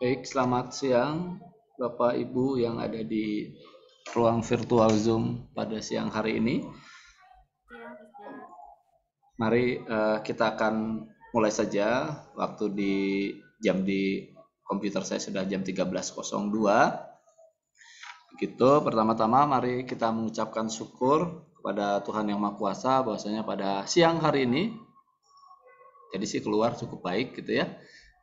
Baik, selamat siang Bapak Ibu yang ada di ruang virtual Zoom pada siang hari ini. Siang, Ustaz. Mari kita akan mulai saja. Waktu di jam di komputer saya sudah jam 13.02. Begitu, pertama-tama mari kita mengucapkan syukur kepada Tuhan Yang Maha Kuasa bahwasanya pada siang hari ini jadi sih keluar cukup baik gitu ya,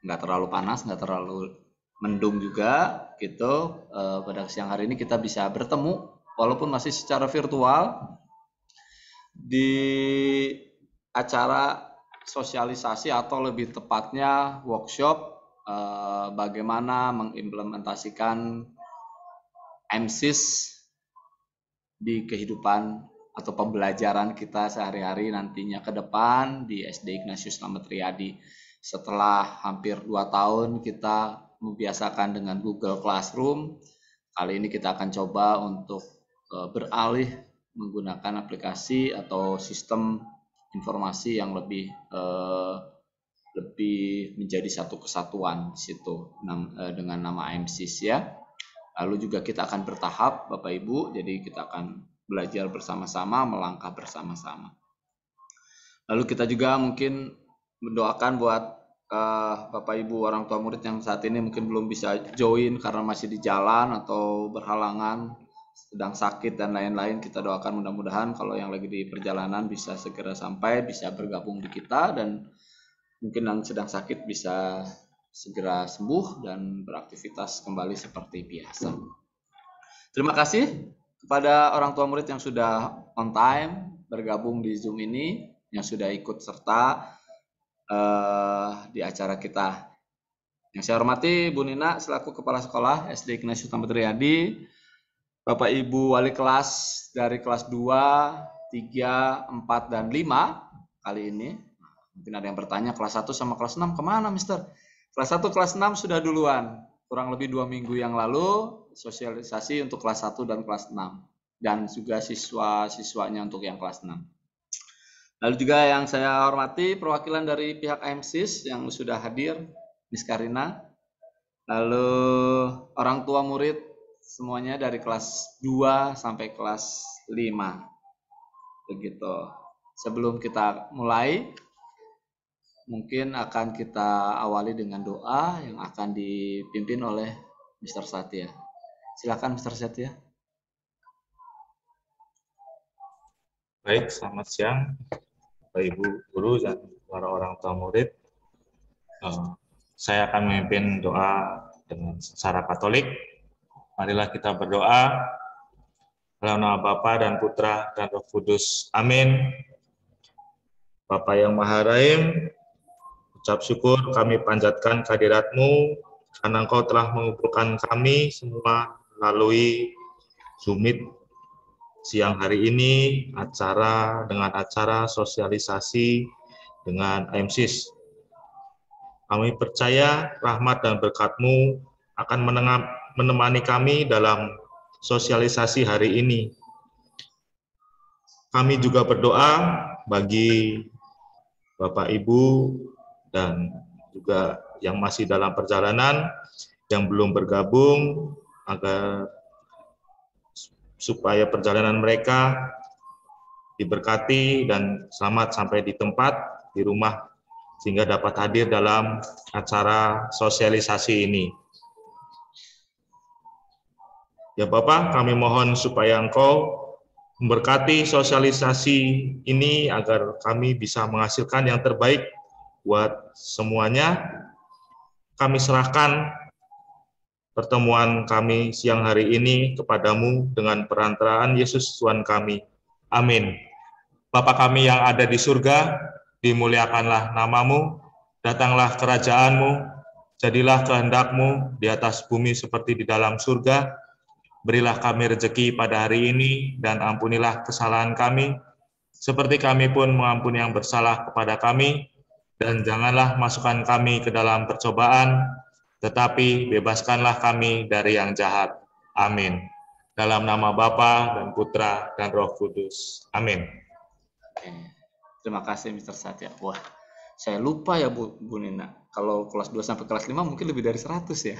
nggak terlalu panas, nggak terlalu mendung juga gitu. Pada siang hari ini kita bisa bertemu walaupun masih secara virtual di acara sosialisasi atau lebih tepatnya workshop bagaimana mengimplementasikan MSIS di kehidupan atau pembelajaran kita sehari-hari nantinya ke depan di SD Ignatius Slamet Riyadi. Setelah hampir 2 tahun kita membiasakan dengan Google Classroom, kali ini kita akan coba untuk beralih menggunakan aplikasi atau sistem informasi yang lebih menjadi satu kesatuan di situ dengan nama MSIS ya. Lalu juga kita akan bertahap Bapak Ibu, jadi kita akan belajar bersama-sama, melangkah bersama-sama. Lalu kita juga mungkin mendoakan buat Bapak Ibu orang tua murid yang saat ini mungkin belum bisa join karena masih di jalan atau berhalangan, sedang sakit dan lain-lain. Kita doakan mudah-mudahan kalau yang lagi di perjalanan bisa segera sampai, bisa bergabung di kita, dan mungkin yang sedang sakit bisa segera sembuh dan beraktivitas kembali seperti biasa. Terima kasih kepada orang tua murid yang sudah on time bergabung di Zoom ini, yang sudah ikut serta di acara kita. Yang saya hormati Bu Nina selaku Kepala Sekolah SD Ignatius Slamet Riyadi, Bapak Ibu Wali Kelas dari kelas 2, 3, 4, dan 5 kali ini. Mungkin ada yang bertanya kelas 1 sama kelas 6 kemana Mister? Kelas 1, kelas 6 sudah duluan. Kurang lebih 2 minggu yang lalu sosialisasi untuk kelas 1 dan kelas 6. Dan juga siswa-siswanya untuk yang kelas 6. Lalu juga yang saya hormati perwakilan dari pihak MSIS yang sudah hadir, Miss Karina. Lalu orang tua murid semuanya dari kelas 2 sampai kelas 5. Begitu. Sebelum kita mulai, mungkin akan kita awali dengan doa yang akan dipimpin oleh Mr. Satya. Silakan Mr. Satya. Baik, selamat siang Bapak Ibu guru dan para orang tua murid. Saya akan memimpin doa dengan secara Katolik. Marilah kita berdoa dalam nama Bapa dan Putra dan Roh Kudus. Amin. Bapa yang Maha Rahim, ucap syukur kami panjatkan kehadirat-Mu karena Engkau telah mengumpulkan kami semua melalui Zoom Meet siang hari ini dengan acara sosialisasi dengan MSIS. Kami percaya rahmat dan berkat-Mu akan menemani kami dalam sosialisasi hari ini. Kami juga berdoa bagi Bapak Ibu dan juga yang masih dalam perjalanan, yang belum bergabung, agar supaya perjalanan mereka diberkati dan selamat sampai di tempat, di rumah, sehingga dapat hadir dalam acara sosialisasi ini. Ya Bapak, kami mohon supaya Engkau memberkati sosialisasi ini agar kami bisa menghasilkan yang terbaik buat semuanya. Kami serahkan pertemuan kami siang hari ini kepadamu dengan perantaraan Yesus Tuhan kami. Amin. Bapa kami yang ada di surga, dimuliakanlah namamu, datanglah kerajaanmu, jadilah kehendak-Mu di atas bumi seperti di dalam surga. Berilah kami rezeki pada hari ini, dan ampunilah kesalahan kami, seperti kami pun mengampuni yang bersalah kepada kami, dan janganlah masukkan kami ke dalam percobaan, tetapi bebaskanlah kami dari yang jahat. Amin. Dalam nama Bapa dan Putra dan Roh Kudus. Amin. Oke. Terima kasih Mr. Satya. Wah, Saya lupa ya Bu Nina. Kalau kelas 2 sampai kelas 5 mungkin lebih dari 100 ya.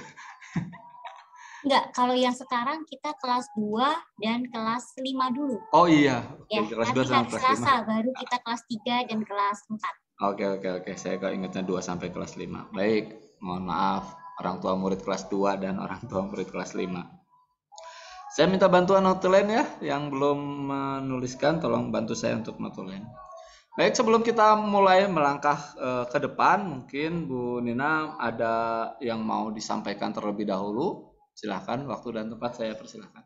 Enggak, kalau yang sekarang kita kelas 2 dan kelas 5 dulu. Oh iya, Ya, kelas 2 nanti hari sampai kelas 5. Selasa baru kita kelas 3 dan kelas 4. Oke. Saya kok ingatnya 2 sampai kelas 5. Baik, mohon maaf orang tua murid kelas 2 dan orang tua murid kelas 5. Saya minta bantuan notulen ya, yang belum menuliskan tolong bantu saya untuk notulen. Baik, sebelum kita mulai melangkah ke depan, mungkin Bu Nina ada yang mau disampaikan terlebih dahulu. Silahkan, waktu dan tempat saya persilahkan.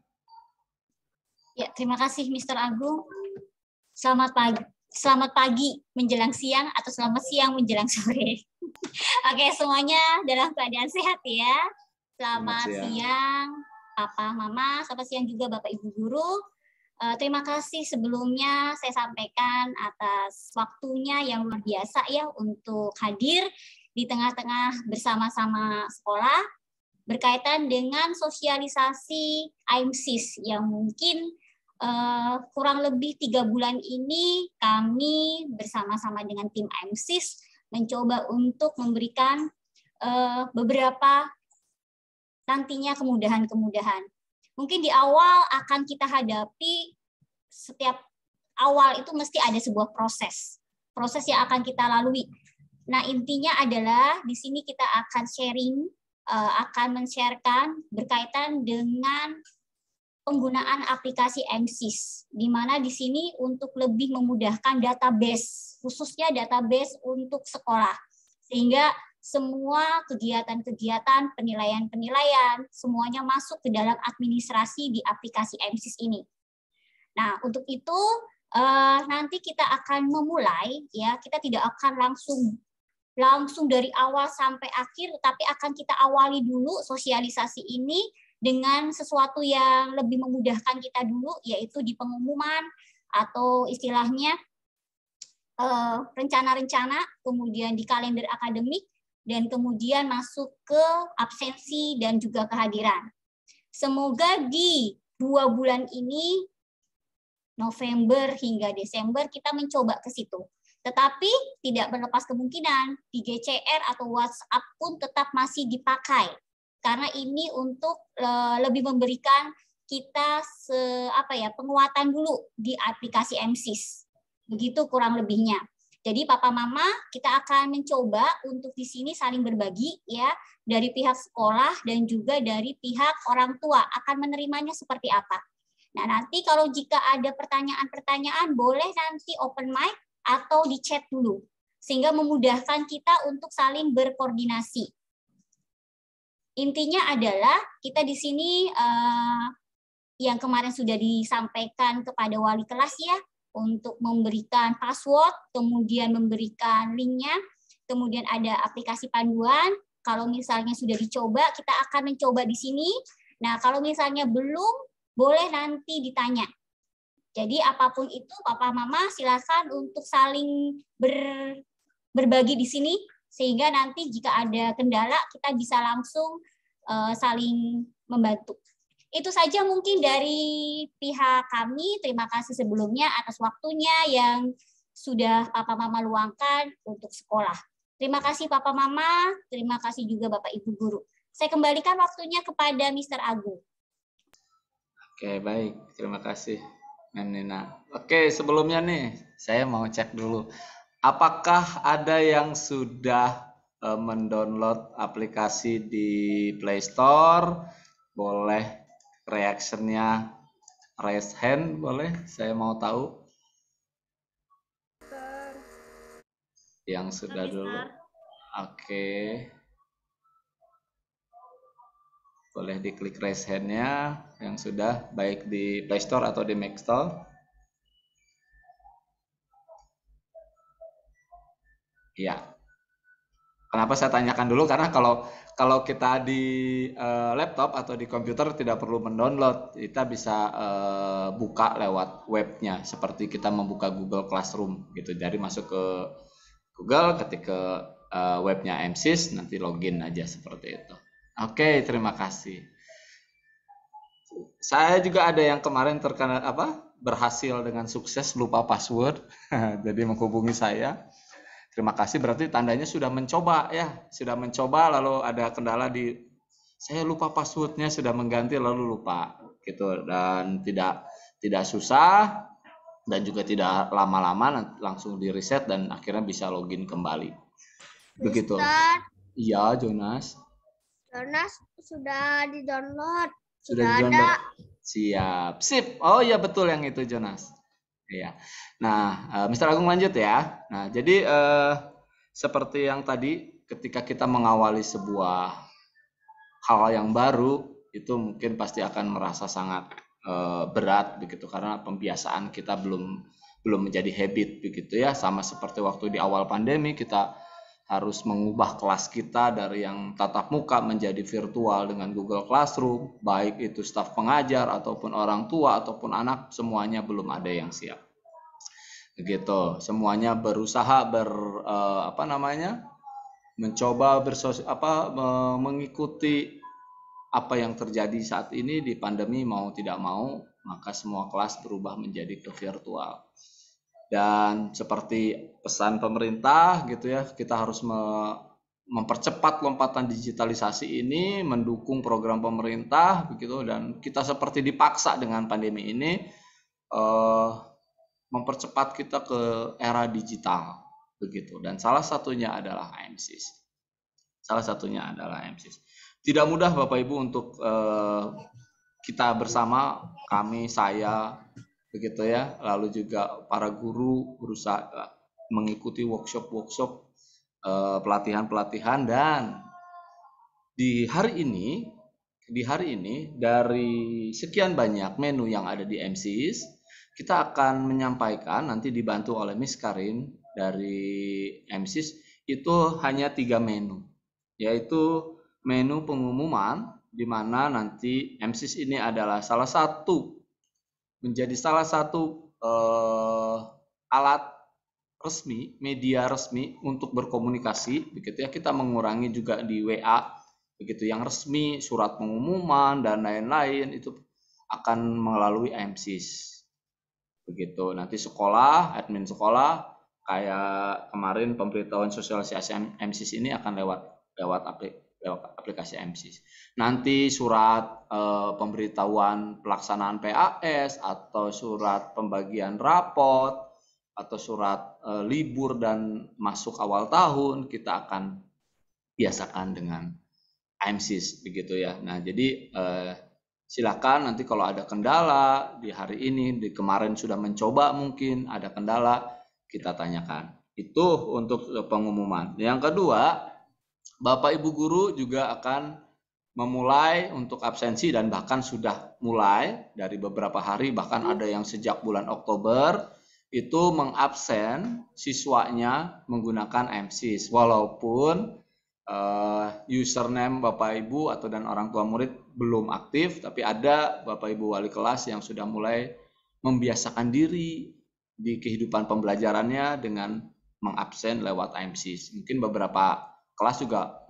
Ya, terima kasih Mr. Agung. Selamat pagi menjelang siang atau selamat siang menjelang sore. Oke, semuanya dalam keadaan sehat ya. Selamat siang Papa, Mama, selamat siang juga Bapak Ibu Guru. Terima kasih sebelumnya saya sampaikan atas waktunya yang luar biasa ya untuk hadir di tengah-tengah bersama-sama sekolah berkaitan dengan sosialisasi AIMSIS yang mungkin kurang lebih 3 bulan ini kami bersama-sama dengan tim AIMSIS mencoba untuk memberikan beberapa nantinya kemudahan-kemudahan. Mungkin di awal akan kita hadapi, setiap awal itu mesti ada sebuah proses yang akan kita lalui. Nah, intinya adalah di sini kita akan sharing, akan men-sharekan berkaitan dengan penggunaan aplikasi AIMSIS, di mana di sini untuk lebih memudahkan database, khususnya database untuk sekolah, sehingga semua kegiatan-kegiatan, penilaian-penilaian, semuanya masuk ke dalam administrasi di aplikasi AIMSIS ini. Nah, untuk itu nanti kita akan memulai, ya, kita tidak akan langsung dari awal sampai akhir, tetapi akan kita awali dulu sosialisasi ini dengan sesuatu yang lebih memudahkan kita dulu, yaitu di pengumuman atau istilahnya rencana-rencana, kemudian di kalender akademik, dan kemudian masuk ke absensi dan juga kehadiran. Semoga di 2 bulan ini, November hingga Desember, kita mencoba ke situ. Tetapi tidak berlepas kemungkinan di GCR atau WhatsApp pun tetap masih dipakai. Karena ini untuk lebih memberikan kita penguatan dulu di aplikasi AIMSIS. Begitu kurang lebihnya. Jadi Papa Mama, kita akan mencoba untuk di sini saling berbagi ya, dari pihak sekolah dan juga dari pihak orang tua akan menerimanya seperti apa. Nah, nanti kalau jika ada pertanyaan-pertanyaan boleh nanti open mic atau di chat dulu sehingga memudahkan kita untuk saling berkoordinasi. Intinya adalah kita di sini yang kemarin sudah disampaikan kepada wali kelas ya, untuk memberikan password, kemudian memberikan linknya, kemudian ada aplikasi panduan. Kalau misalnya sudah dicoba, kita akan mencoba di sini. Nah, kalau misalnya belum, boleh nanti ditanya. Jadi apapun itu, Papa Mama silakan untuk saling berbagi di sini, sehingga nanti jika ada kendala, kita bisa langsung saling membantu. Itu saja mungkin dari pihak kami. Terima kasih sebelumnya atas waktunya yang sudah Papa Mama luangkan untuk sekolah. Terima kasih Papa Mama, terima kasih juga Bapak Ibu Guru. Saya kembalikan waktunya kepada Mr. Agung. Oke, baik. Terima kasih, Nina. Oke, sebelumnya nih, saya mau cek dulu. Apakah ada yang sudah mendownload aplikasi di Play Store? Boleh reaction-nya raise hand, boleh? Saya mau tahu. Yang sudah dulu. Oke. Boleh diklik raise hand-nya yang sudah, baik di Play Store atau di Mac Store. Ya. Kenapa saya tanyakan dulu? Karena kalau kita di laptop atau di komputer tidak perlu mendownload, kita bisa buka lewat webnya, seperti kita membuka Google Classroom gitu. Jadi masuk ke Google, ketik ke webnya AIMSIS, nanti login aja seperti itu. Oke, terima kasih. Saya juga ada yang kemarin terkena berhasil dengan sukses lupa password, jadi menghubungi saya. Terima kasih berarti tandanya sudah mencoba ya, sudah mencoba lalu ada kendala di saya lupa passwordnya, sudah mengganti lalu lupa gitu, dan tidak susah dan juga tidak lama-lama, langsung di reset dan akhirnya bisa login kembali. Begitu. Ustaz, Iya, Jonas. Jonas sudah di-download. Sudah di-download. Siap. Sip. Oh iya betul yang itu Jonas. Iya. Nah, Mr. Agung lanjut ya. Nah, jadi seperti yang tadi ketika kita mengawali sebuah hal yang baru itu mungkin pasti akan merasa sangat berat begitu karena pembiasaan kita belum menjadi habit begitu ya, sama seperti waktu di awal pandemi kita harus mengubah kelas kita dari yang tatap muka menjadi virtual dengan Google Classroom, baik itu staf pengajar ataupun orang tua ataupun anak, semuanya belum ada yang siap begitu. Semuanya berusaha mencoba mengikuti apa yang terjadi saat ini di pandemi, mau tidak mau maka semua kelas berubah menjadi ke virtual. Dan seperti pesan pemerintah gitu ya, kita harus mempercepat lompatan digitalisasi ini, mendukung program pemerintah begitu, dan kita seperti dipaksa dengan pandemi ini mempercepat kita ke era digital begitu. Dan salah satunya adalah AMSIS. Tidak mudah Bapak Ibu untuk kita bersama, kami, saya, begitu ya, lalu juga para guru berusaha mengikuti workshop, pelatihan, dan di hari ini dari sekian banyak menu yang ada di AMSIS, kita akan menyampaikan nanti dibantu oleh Miss Karin dari AMSIS, itu hanya 3 menu, yaitu menu pengumuman, di mana nanti AMSIS ini adalah menjadi salah satu alat resmi, media resmi untuk berkomunikasi begitu ya. Kita mengurangi juga di WA begitu yang resmi, surat pengumuman dan lain-lain itu akan melalui AMSIS begitu. Nanti sekolah, admin sekolah kayak kemarin pemberitahuan sosialisasi AMSIS ini akan lewat aplikasi AMSIS. Nanti surat pemberitahuan pelaksanaan PAS atau surat pembagian rapot atau surat libur dan masuk awal tahun kita akan biasakan dengan AMSIS begitu ya. Nah, jadi silakan nanti kalau ada kendala di hari ini, di kemarin sudah mencoba mungkin ada kendala, kita tanyakan. Itu untuk pengumuman. Yang kedua, Bapak Ibu guru juga akan memulai untuk absensi dan bahkan sudah mulai dari beberapa hari, bahkan ada yang sejak bulan Oktober itu mengabsen siswanya menggunakan AMSIS, walaupun username Bapak Ibu atau dan orang tua murid belum aktif, tapi ada Bapak Ibu wali kelas yang sudah mulai membiasakan diri di kehidupan pembelajarannya dengan mengabsen lewat AMSIS. Mungkin beberapa kelas juga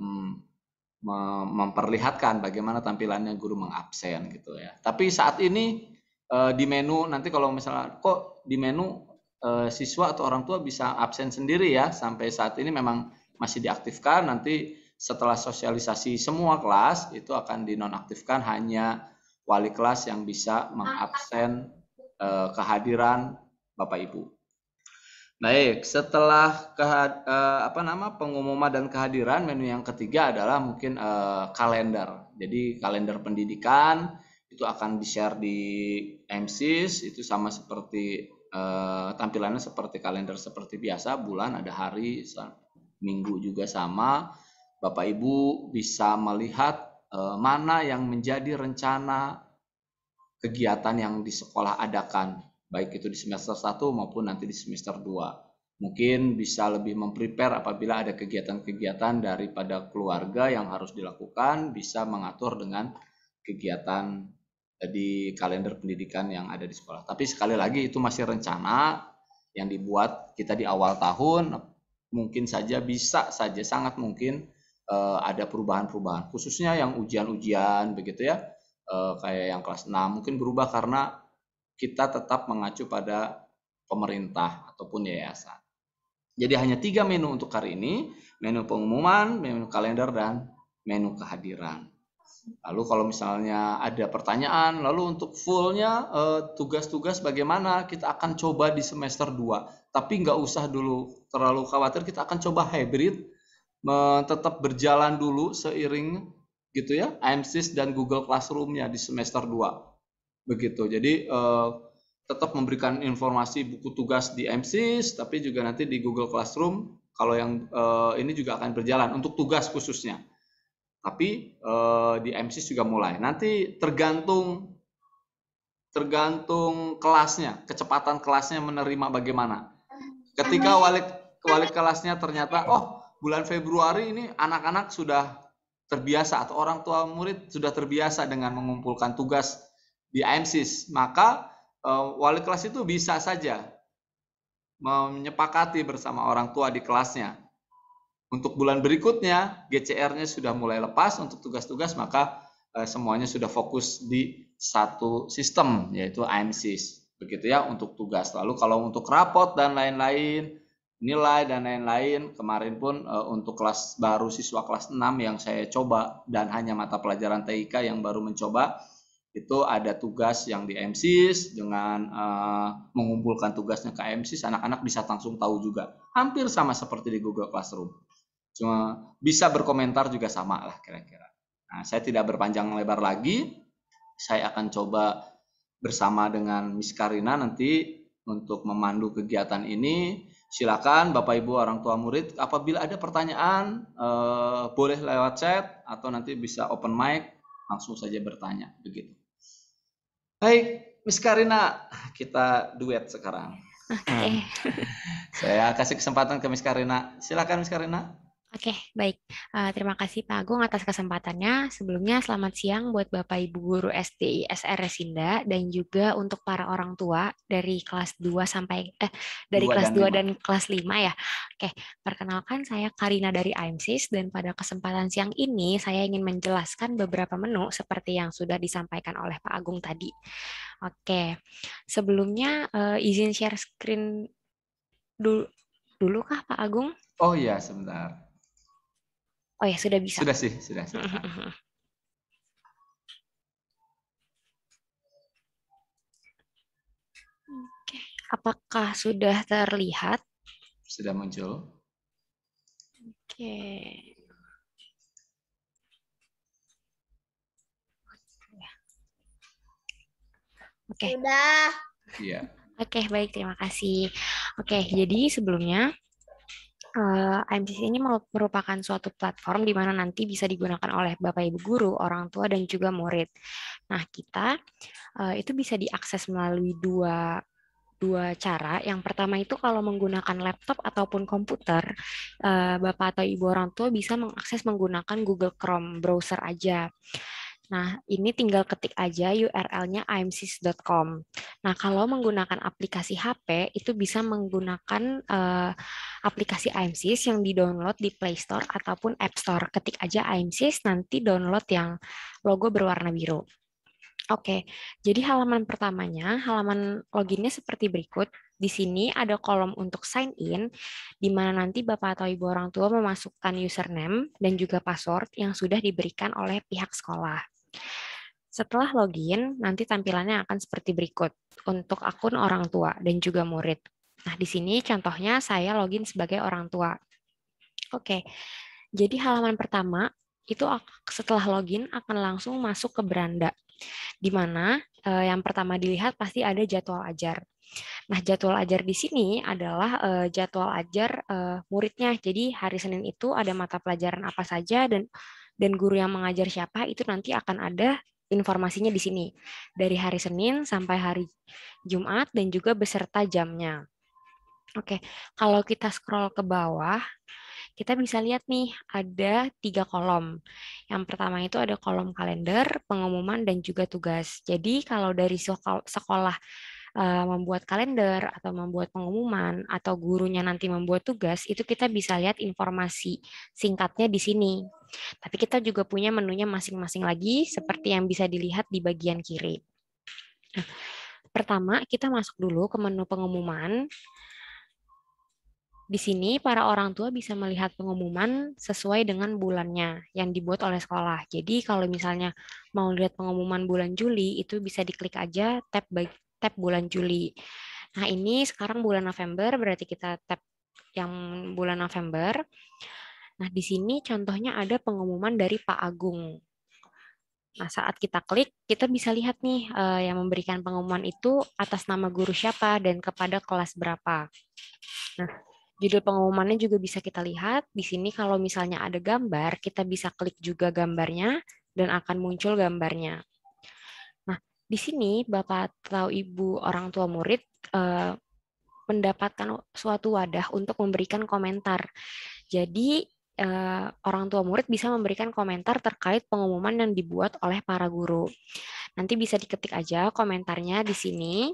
memperlihatkan bagaimana tampilannya guru mengabsen gitu ya. Tapi saat ini di menu nanti kalau misalnya kok di menu siswa atau orang tua bisa absen sendiri ya, sampai saat ini memang masih diaktifkan. Nanti setelah sosialisasi semua kelas itu akan dinonaktifkan, hanya wali kelas yang bisa mengabsen kehadiran Bapak Ibu. Baik, setelah pengumuman dan kehadiran, menu yang ketiga adalah mungkin kalender. Jadi kalender pendidikan itu akan di-share di AMSIS, itu sama seperti tampilannya seperti kalender seperti biasa, bulan ada hari, minggu juga sama. Bapak Ibu bisa melihat mana yang menjadi rencana kegiatan yang di sekolah adakan, baik itu di semester 1 maupun nanti di semester 2. Mungkin bisa lebih memprepare apabila ada kegiatan-kegiatan daripada keluarga yang harus dilakukan, bisa mengatur dengan kegiatan di kalender pendidikan yang ada di sekolah. Tapi sekali lagi itu masih rencana yang dibuat kita di awal tahun, mungkin saja bisa saja sangat mungkin ada perubahan-perubahan, khususnya yang ujian-ujian begitu ya, kayak yang kelas 6 mungkin berubah karena kita tetap mengacu pada pemerintah ataupun yayasan. Jadi hanya 3 menu untuk hari ini, menu pengumuman, menu kalender, dan menu kehadiran. Lalu kalau misalnya ada pertanyaan, lalu untuk fullnya tugas-tugas bagaimana, kita akan coba di semester 2. Tapi nggak usah dulu terlalu khawatir, kita akan coba hybrid, tetap berjalan dulu seiring gitu ya, IMSIS dan Google Classroom-nya di semester 2. Begitu, jadi tetap memberikan informasi buku tugas di IMSIS, tapi juga nanti di Google Classroom, kalau yang ini juga akan berjalan untuk tugas khususnya. Tapi di IMSIS juga mulai. Nanti tergantung kelasnya, kecepatan kelasnya menerima bagaimana. Ketika wali kelasnya ternyata, oh bulan Februari ini anak-anak sudah terbiasa atau orang tua murid sudah terbiasa dengan mengumpulkan tugas di IMSIS, maka wali kelas itu bisa saja menyepakati bersama orang tua di kelasnya. Untuk bulan berikutnya, GCR-nya sudah mulai lepas untuk tugas-tugas, maka semuanya sudah fokus di satu sistem, yaitu IMSIS. Begitu ya untuk tugas. Lalu kalau untuk rapot dan lain-lain, nilai dan lain-lain, kemarin pun untuk kelas baru siswa kelas 6 yang saya coba, dan hanya mata pelajaran TIK yang baru mencoba, itu ada tugas yang di IMSIS dengan mengumpulkan tugasnya ke IMSIS, anak-anak bisa langsung tahu juga. Hampir sama seperti di Google Classroom. Cuma bisa berkomentar juga sama lah kira-kira. Nah, saya tidak berpanjang lebar lagi. Saya akan coba bersama dengan Miss Karina nanti untuk memandu kegiatan ini. Silakan Bapak Ibu orang tua murid, apabila ada pertanyaan boleh lewat chat atau nanti bisa open mic, langsung saja bertanya begitu. Baik, Miss Karina, kita duet sekarang. Oke. Saya kasih kesempatan ke Miss Karina. Silakan Miss Karina. Oke, baik. Terima kasih Pak Agung atas kesempatannya. Sebelumnya selamat siang buat Bapak Ibu Guru SD SR Resinda dan juga untuk para orang tua dari kelas 2 sampai dari kelas 2 dan kelas 5 ya. Oke, perkenalkan saya Karina dari IMSIS dan pada kesempatan siang ini saya ingin menjelaskan beberapa menu seperti yang sudah disampaikan oleh Pak Agung tadi. Oke. Sebelumnya izin share screen dulu kah Pak Agung? Oh iya, sebentar. Oh ya, sudah bisa. Sudah sih, sudah. Oke. Apakah sudah terlihat? Sudah muncul. Oke. Oke. Sudah. Iya. Oke, baik, terima kasih. Oke, jadi sebelumnya IMSIS ini merupakan suatu platform di mana nanti bisa digunakan oleh Bapak Ibu guru, orang tua, dan juga murid. Nah, kita itu bisa diakses melalui dua cara. Yang pertama itu kalau menggunakan laptop ataupun komputer, Bapak atau Ibu orang tua bisa mengakses menggunakan Google Chrome browser aja. Nah, ini tinggal ketik aja URL-nya imsis.com. Nah, kalau menggunakan aplikasi HP, itu bisa menggunakan aplikasi IMSIS yang di-download di Play Store ataupun App Store. Ketik aja IMSIS, nanti download yang logo berwarna biru. Oke, jadi halaman pertamanya, halaman loginnya seperti berikut. Di sini ada kolom untuk sign in, di mana nanti Bapak atau Ibu orang tua memasukkan username dan juga password yang sudah diberikan oleh pihak sekolah. Setelah login, nanti tampilannya akan seperti berikut untuk akun orang tua dan juga murid. Nah, di sini contohnya saya login sebagai orang tua. Oke, jadi halaman pertama itu setelah login akan langsung masuk ke beranda, di mana yang pertama dilihat pasti ada jadwal ajar. Nah, jadwal ajar di sini adalah jadwal ajar muridnya. Jadi hari Senin itu ada mata pelajaran apa saja dan guru yang mengajar siapa itu nanti akan ada informasinya di sini. Dari hari Senin sampai hari Jumat dan juga beserta jamnya. Oke, kalau kita scroll ke bawah, kita bisa lihat nih ada 3 kolom. Yang pertama itu ada kolom kalender, pengumuman, dan juga tugas. Jadi kalau dari sekolah membuat kalender atau membuat pengumuman atau gurunya nanti membuat tugas, itu kita bisa lihat informasi singkatnya di sini. Tapi kita juga punya menunya masing-masing lagi seperti yang bisa dilihat di bagian kiri. Nah, pertama kita masuk dulu ke menu pengumuman. Di sini para orang tua bisa melihat pengumuman sesuai dengan bulannya yang dibuat oleh sekolah. Jadi kalau misalnya mau lihat pengumuman bulan Juli, itu bisa diklik aja tab bulan Juli. Nah, ini sekarang bulan November, berarti kita tab yang bulan November. Nah, di sini contohnya ada pengumuman dari Pak Agung. Nah, saat kita klik, kita bisa lihat nih yang memberikan pengumuman itu atas nama guru siapa dan kepada kelas berapa. Nah, judul pengumumannya juga bisa kita lihat. Di sini kalau misalnya ada gambar, kita bisa klik juga gambarnya dan akan muncul gambarnya. Nah, di sini Bapak atau Ibu orang tua murid mendapatkan suatu wadah untuk memberikan komentar. Jadi orang tua murid bisa memberikan komentar terkait pengumuman yang dibuat oleh para guru. Nanti bisa diketik aja komentarnya di sini,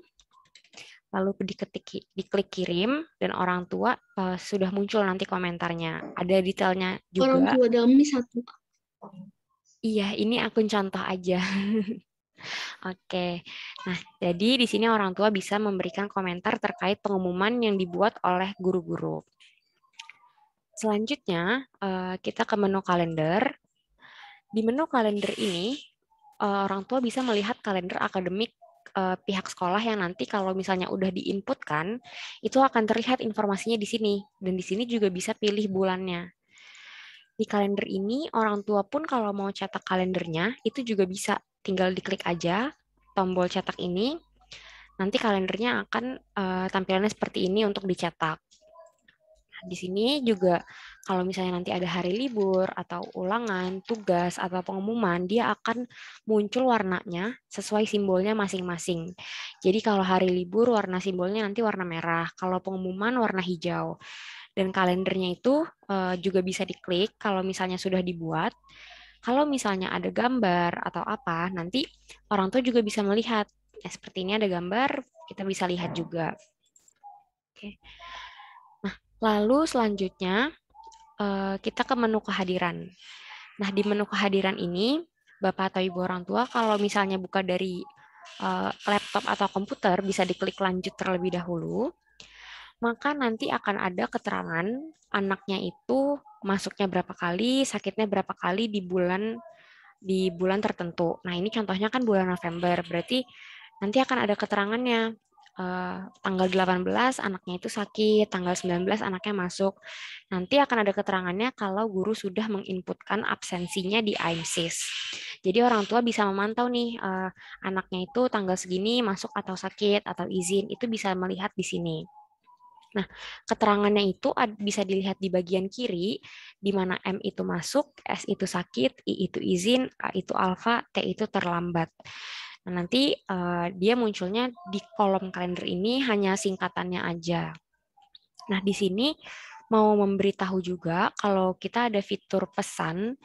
lalu diklik kirim, dan orang tua sudah muncul nanti komentarnya. Ada detailnya juga. Orang tua dalam ini satu. Iya, ini akun contoh aja. Oke, nah jadi di sini orang tua bisa memberikan komentar terkait pengumuman yang dibuat oleh guru-guru. Selanjutnya, kita ke menu kalender. Di menu kalender ini, orang tua bisa melihat kalender akademik pihak sekolah yang nanti kalau misalnya udah diinputkan, itu akan terlihat informasinya di sini. Dan di sini juga bisa pilih bulannya. Di kalender ini, orang tua pun kalau mau cetak kalendernya, itu juga bisa. Tinggal diklik aja tombol cetak ini, nanti kalendernya akan tampilannya seperti ini untuk dicetak. Di sini juga kalau misalnya nanti ada hari libur atau ulangan, tugas, atau pengumuman, dia akan muncul warnanya sesuai simbolnya masing-masing. Jadi kalau hari libur warna simbolnya nanti warna merah, kalau pengumuman warna hijau. Dan kalendernya itu juga bisa diklik kalau misalnya sudah dibuat. Kalau misalnya ada gambar atau apa, nanti orang tua juga bisa melihat. Seperti ini ada gambar, kita bisa lihat juga. Oke. Lalu selanjutnya kita ke menu kehadiran. Nah, di menu kehadiran ini, Bapak atau Ibu orang tua kalau misalnya buka dari laptop atau komputer, bisa diklik lanjut terlebih dahulu. Maka nanti akan ada keterangan anaknya itu masuknya berapa kali, sakitnya berapa kali di bulan tertentu. Nah, ini contohnya kan bulan November, berarti nanti akan ada keterangannya. Tanggal 18 anaknya itu sakit, tanggal 19 anaknya masuk. Nanti akan ada keterangannya kalau guru sudah menginputkan absensinya di IMSIS. Jadi orang tua bisa memantau nih anaknya itu tanggal segini masuk atau sakit atau izin, itu bisa melihat di sini. Nah, keterangannya itu bisa dilihat di bagian kiri, di mana M itu masuk, S itu sakit, I itu izin, A itu alfa, T itu terlambat. Nah, nanti dia munculnya di kolom kalender ini hanya singkatannya aja. Nah, di sini mau memberitahu juga kalau kita ada fitur pesan,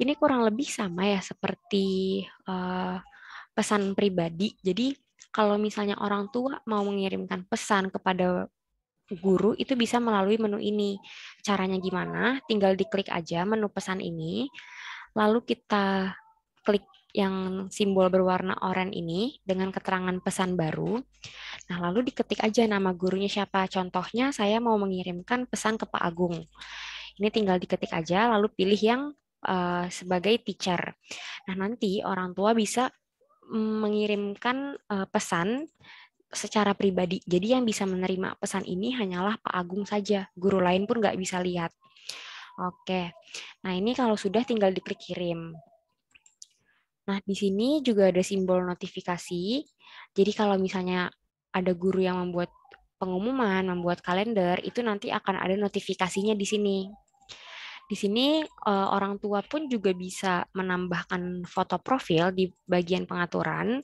ini kurang lebih sama ya seperti pesan pribadi. Jadi, kalau misalnya orang tua mau mengirimkan pesan kepada guru, itu bisa melalui menu ini. Caranya gimana? Tinggal diklik aja menu pesan ini, lalu kita klik yang simbol berwarna oranye ini dengan keterangan pesan baru. Nah, lalu diketik aja nama gurunya siapa. Contohnya, saya mau mengirimkan pesan ke Pak Agung. Ini tinggal diketik aja, lalu pilih yang sebagai teacher. Nah, nanti orang tua bisa mengirimkan pesan secara pribadi. Jadi yang bisa menerima pesan ini hanyalah Pak Agung saja. Guru lain pun nggak bisa lihat. Oke. Nah, ini kalau sudah tinggal diklik kirim. Nah, di sini juga ada simbol notifikasi. Jadi kalau misalnya ada guru yang membuat pengumuman, membuat kalender, itu nanti akan ada notifikasinya di sini. Di sini orang tua pun juga bisa menambahkan foto profil di bagian pengaturan.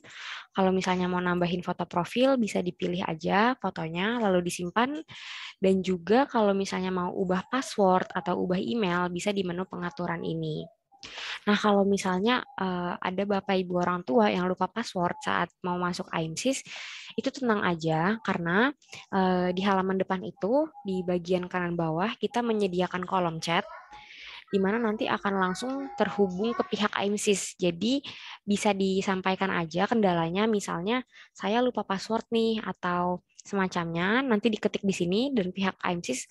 Kalau misalnya mau nambahin foto profil, bisa dipilih aja fotonya, lalu disimpan. Dan juga kalau misalnya mau ubah password atau ubah email, bisa di menu pengaturan ini. Nah, kalau misalnya ada Bapak Ibu orang tua yang lupa password saat mau masuk IMSIS, itu tenang aja karena di halaman depan itu, di bagian kanan bawah, kita menyediakan kolom chat. di mana nanti akan langsung terhubung ke pihak IMSIS. Jadi bisa disampaikan aja kendalanya, misalnya saya lupa password nih atau semacamnya, nanti diketik di sini dan pihak IMSIS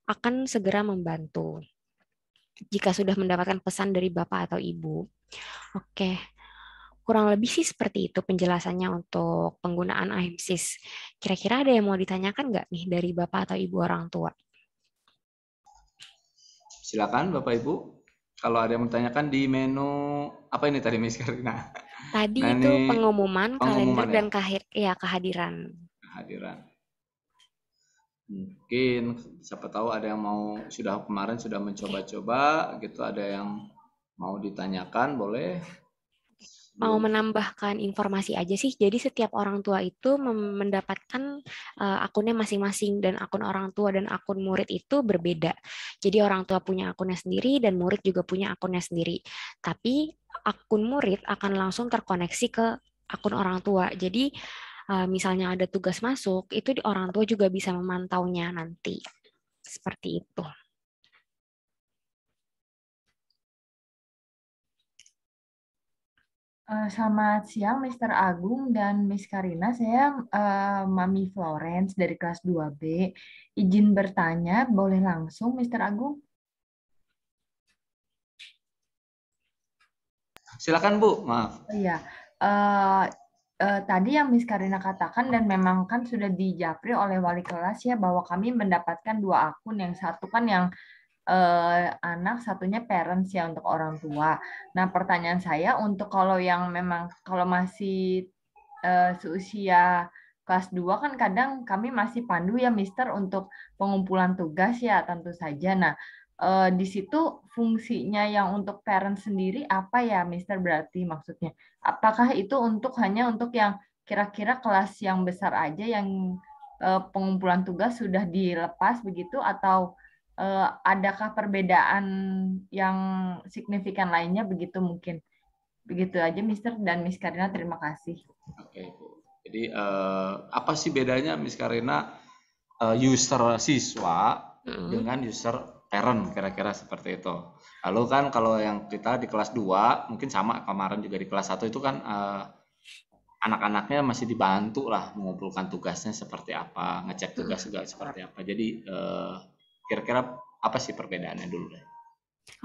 akan segera membantu jika sudah mendapatkan pesan dari Bapak atau Ibu. Oke, kurang lebih sih seperti itu penjelasannya untuk penggunaan IMSIS. Kira-kira ada yang mau ditanyakan nggak nih dari Bapak atau Ibu orang tua? Silakan Bapak Ibu. Kalau ada yang menanyakan di menu apa ini tadi Miss Karina? Tadi Nah, itu ini pengumuman, kalender, pengumuman dan ya, kehadiran. kehadiran. Mungkin siapa tahu ada yang mau kemarin sudah mencoba-coba gitu, ada yang mau ditanyakan, boleh. Mau menambahkan informasi aja sih. Jadi setiap orang tua itu mendapatkan akunnya masing-masing dan akun orang tua dan akun murid itu berbeda. Jadi orang tua punya akunnya sendiri dan murid juga punya akunnya sendiri. Tapi akun murid akan langsung terkoneksi ke akun orang tua. Jadi misalnya ada tugas masuk, itu orang tua juga bisa memantaunya nanti. Seperti itu. Selamat siang, Mr. Agung dan Miss Karina. Saya Mami Florence dari kelas 2B. Izin bertanya, boleh langsung, Mr. Agung? Silakan Bu, maaf. Iya. Tadi yang Miss Karina katakan dan memang kan sudah dijapri oleh wali kelas ya bahwa kami mendapatkan 2 akun, yang satu kan yang anak, satunya parents ya untuk orang tua. Nah, pertanyaan saya untuk kalau yang memang kalau masih seusia kelas 2 kan kadang kami masih pandu ya Mister untuk pengumpulan tugas ya tentu saja. Nah, di situ fungsinya yang untuk parent sendiri apa ya Mister berarti maksudnya? Apakah itu hanya untuk yang kira-kira kelas yang besar aja yang pengumpulan tugas sudah dilepas begitu, atau adakah perbedaan yang signifikan lainnya begitu mungkin? Begitu aja Mister dan Miss Karina, terima kasih. Oke Bu. Jadi apa sih bedanya Miss Karina user siswa dengan user parent, kira-kira seperti itu. Lalu kan kalau yang kita di kelas 2 mungkin sama, kemarin juga di kelas 1 itu kan anak-anaknya masih dibantu lah mengumpulkan tugasnya seperti apa, ngecek tugas juga seperti apa. Jadi kira-kira apa sih perbedaannya dulu deh?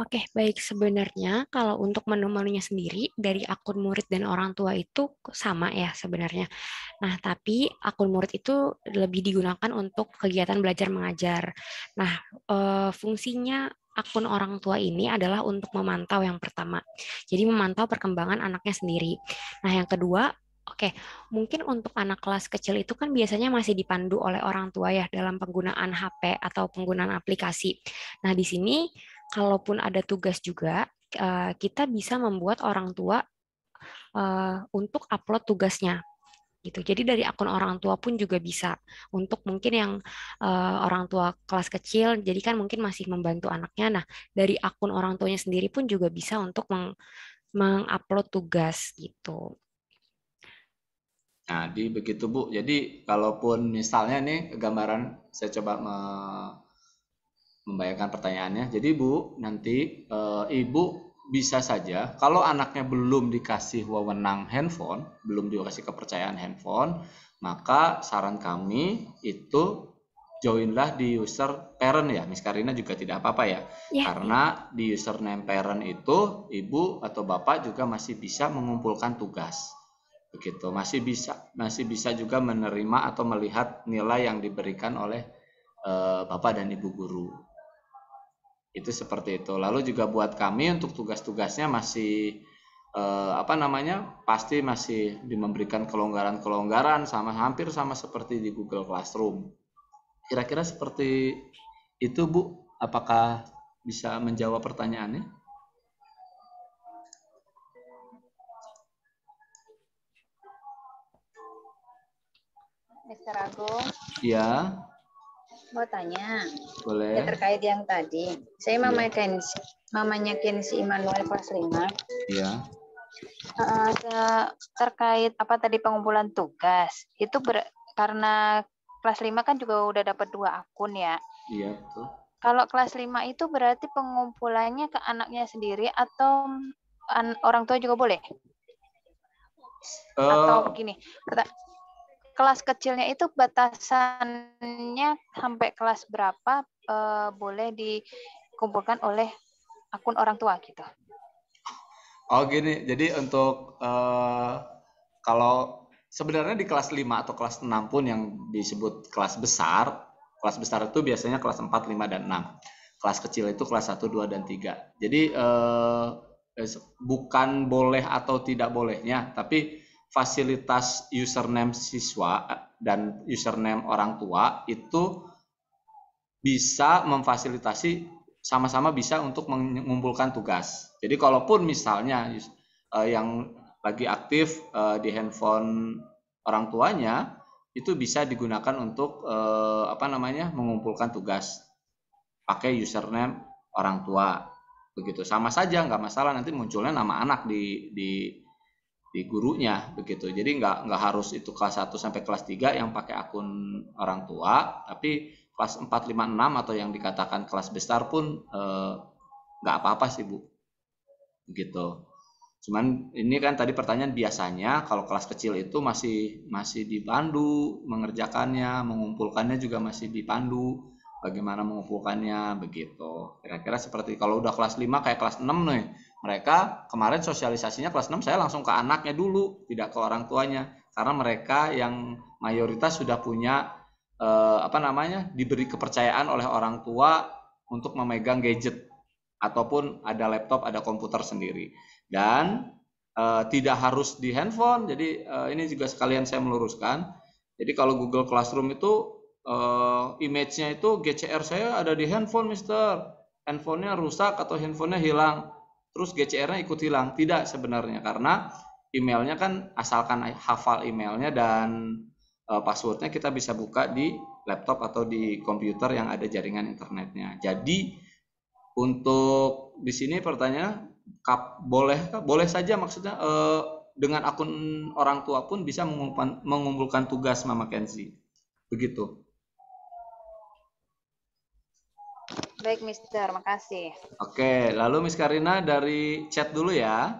Oke, baik. Sebenarnya kalau untuk menu-menunya sendiri dari akun murid dan orang tua itu sama ya sebenarnya. Nah, tapi akun murid itu lebih digunakan untuk kegiatan belajar mengajar. Nah, fungsinya akun orang tua ini adalah untuk memantau yang pertama. Jadi memantau perkembangan anaknya sendiri. Nah, yang kedua, oke, mungkin untuk anak kelas kecil itu kan biasanya masih dipandu oleh orang tua ya dalam penggunaan HP atau penggunaan aplikasi. Nah, di sini kalaupun ada tugas juga, kita bisa membuat orang tua untuk upload tugasnya. Gitu. Jadi dari akun orang tua pun juga bisa. Untuk mungkin yang orang tua kelas kecil, jadi kan mungkin masih membantu anaknya. Nah, dari akun orang tuanya sendiri pun juga bisa untuk mengupload tugas gitu. Nah, begitu Bu. Jadi kalaupun misalnya nih gambaran, saya coba membayangkan pertanyaannya. Jadi Bu, nanti Ibu bisa saja kalau anaknya belum dikasih wewenang handphone, belum dikasih kepercayaan handphone, maka saran kami itu joinlah di user parent ya. Miss Karina juga tidak apa-apa ya. Karena di username parent itu Ibu atau Bapak juga masih bisa mengumpulkan tugas. Begitu, masih bisa juga menerima atau melihat nilai yang diberikan oleh Bapak dan Ibu guru. Itu seperti itu. Lalu juga buat kami untuk tugas-tugasnya masih pasti masih memberikan kelonggaran-kelonggaran hampir sama seperti di Google Classroom. Kira-kira seperti itu Bu, apakah bisa menjawab pertanyaannya? Mr. Agung. Iya. Mau tanya. Boleh. Ya, terkait yang tadi. Saya mamanya Kensi Immanuel kelas 5. Iya. Terkait apa tadi pengumpulan tugas. Itu karena kelas 5 kan juga udah dapat 2 akun ya. Iya, betul. Kalau kelas 5 itu berarti pengumpulannya ke anaknya sendiri atau orang tua juga boleh? Atau begini, kelas kecilnya itu batasannya sampai kelas berapa boleh dikumpulkan oleh akun orang tua gitu? Oh gini, jadi untuk kalau sebenarnya di kelas 5 atau kelas 6 pun yang disebut kelas besar itu biasanya kelas 4, 5, dan 6. Kelas kecil itu kelas 1, 2, dan 3. Jadi bukan boleh atau tidak bolehnya, tapi fasilitas username siswa dan username orang tua itu bisa memfasilitasi sama-sama bisa untuk mengumpulkan tugas. Jadi kalaupun misalnya yang lagi aktif di handphone orang tuanya itu bisa digunakan untuk mengumpulkan tugas pakai username orang tua, begitu. Sama saja, nggak masalah, nanti munculnya nama anak di gurunya, begitu. Jadi nggak harus itu kelas 1 sampai kelas 3 yang pakai akun orang tua, tapi kelas 4, 5, 6 atau yang dikatakan kelas besar pun nggak apa-apa sih, Bu. Begitu. Cuman ini kan tadi pertanyaan, biasanya kalau kelas kecil itu masih dipandu mengerjakannya, mengumpulkannya juga masih dipandu bagaimana mengumpulkannya, begitu. Kira-kira seperti kalau udah kelas 5 kayak kelas 6 nih. Mereka kemarin sosialisasinya kelas 6 saya langsung ke anaknya dulu, tidak ke orang tuanya. Karena mereka yang mayoritas sudah punya diberi kepercayaan oleh orang tua untuk memegang gadget ataupun ada laptop, ada komputer sendiri. Dan tidak harus di handphone. Jadi ini juga sekalian saya meluruskan. Jadi kalau Google Classroom itu image-nya itu GCR saya ada di handphone, Mister. Handphonenya rusak atau handphonenya hilang, terus GCR-nya ikut hilang. Tidak sebenarnya, karena emailnya kan asalkan hafal emailnya dan passwordnya kita bisa buka di laptop atau di komputer yang ada jaringan internetnya. Jadi untuk di sini pertanyaan boleh saja, maksudnya dengan akun orang tua pun bisa mengumpulkan tugas, Mama Kenzi. Begitu. Baik, Mister, makasih. Oke, lalu Miss Karina dari chat dulu ya.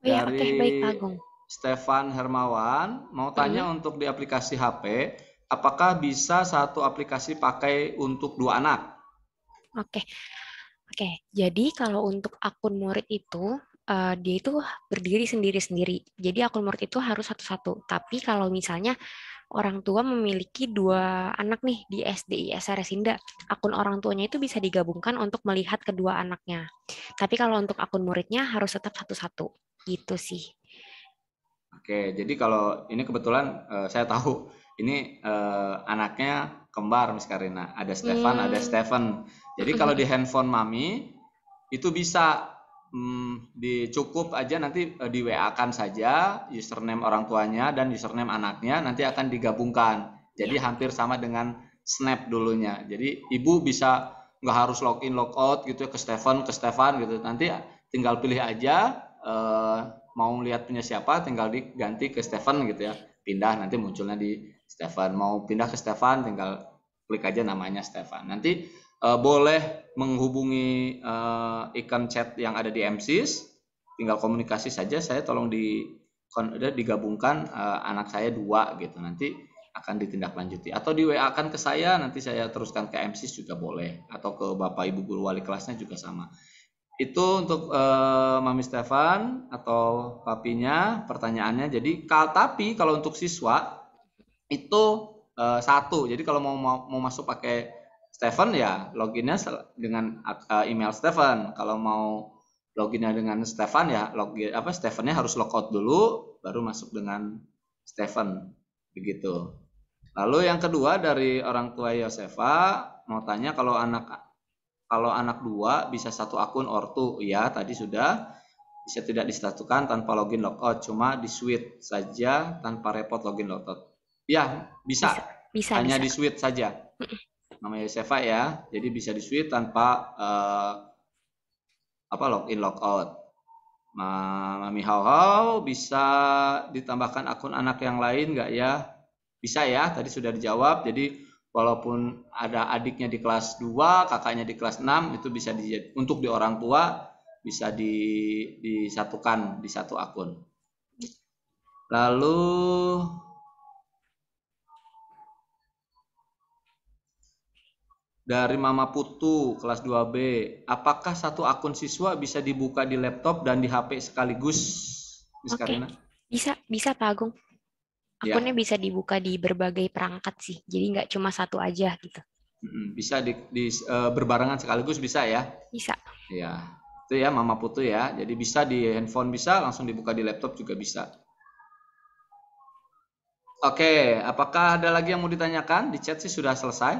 Ya, Dari oke, baik, Pak Agung. Stefan Hermawan mau tanya untuk di aplikasi HP, apakah bisa satu aplikasi pakai untuk 2 anak? Oke. Jadi kalau untuk akun murid itu dia itu berdiri sendiri-sendiri. Jadi akun murid itu harus satu-satu. Tapi kalau misalnya orang tua memiliki 2 anak nih di SD ISR Sinda, akun orang tuanya itu bisa digabungkan untuk melihat kedua anaknya. Tapi kalau untuk akun muridnya harus tetap satu-satu. Gitu sih. Oke, jadi kalau ini kebetulan saya tahu ini anaknya kembar, Miss Karina. Ada Stefan, ada Stephen. Jadi kalau di handphone Mami itu bisa dicukup aja nanti di WA-kan saja username orang tuanya dan username anaknya, nanti akan digabungkan. Jadi hampir sama dengan Snap dulunya. Jadi ibu bisa nggak harus login logout gitu ke Stefan gitu. Nanti tinggal pilih aja mau lihat punya siapa, tinggal diganti ke Stefan gitu ya. Pindah, nanti munculnya di Stefan. Mau pindah ke Stefan, tinggal klik aja namanya Stefan. Nanti boleh menghubungi ikon chat yang ada di MSIS, tinggal komunikasi saja, saya tolong digabungkan anak saya 2 gitu, nanti akan ditindaklanjuti. Atau di WA kan ke saya, nanti saya teruskan ke MSIS juga boleh, atau ke Bapak Ibu Guru Wali kelasnya juga sama. Itu untuk Mami Stefan atau papinya pertanyaannya. Jadi tapi kalau untuk siswa itu satu. Jadi kalau mau masuk pakai Stefan ya loginnya dengan email Stefan. Kalau mau loginnya dengan Stefan ya Stefannya harus logout dulu baru masuk dengan Stefan, begitu. Lalu yang kedua dari orang tua Yosefa mau tanya kalau anak 2 bisa satu akun ortu. Ya, tadi sudah bisa tidak disatukan tanpa login logout, cuma di switch saja tanpa repot login logout. Ya, bisa hanya di switch saja. Namanya Yosefa ya, jadi bisa di switch tanpa login logout. Mami Hau bisa ditambahkan akun anak yang lain nggak ya? Bisa ya, tadi sudah dijawab. Jadi walaupun ada adiknya di kelas 2, kakaknya di kelas 6, itu bisa untuk di orang tua bisa disatukan di satu akun. Lalu dari Mama Putu kelas 2B, apakah satu akun siswa bisa dibuka di laptop dan di HP sekaligus, Miss Karina? Bisa Pak Agung. Akunnya bisa dibuka di berbagai perangkat sih, jadi nggak cuma satu aja gitu. Bisa berbarengan sekaligus bisa ya? Bisa. Ya, itu ya Mama Putu ya. Jadi bisa di handphone bisa, langsung dibuka di laptop juga bisa. Oke, apakah ada lagi yang mau ditanyakan? Di chat sih sudah selesai.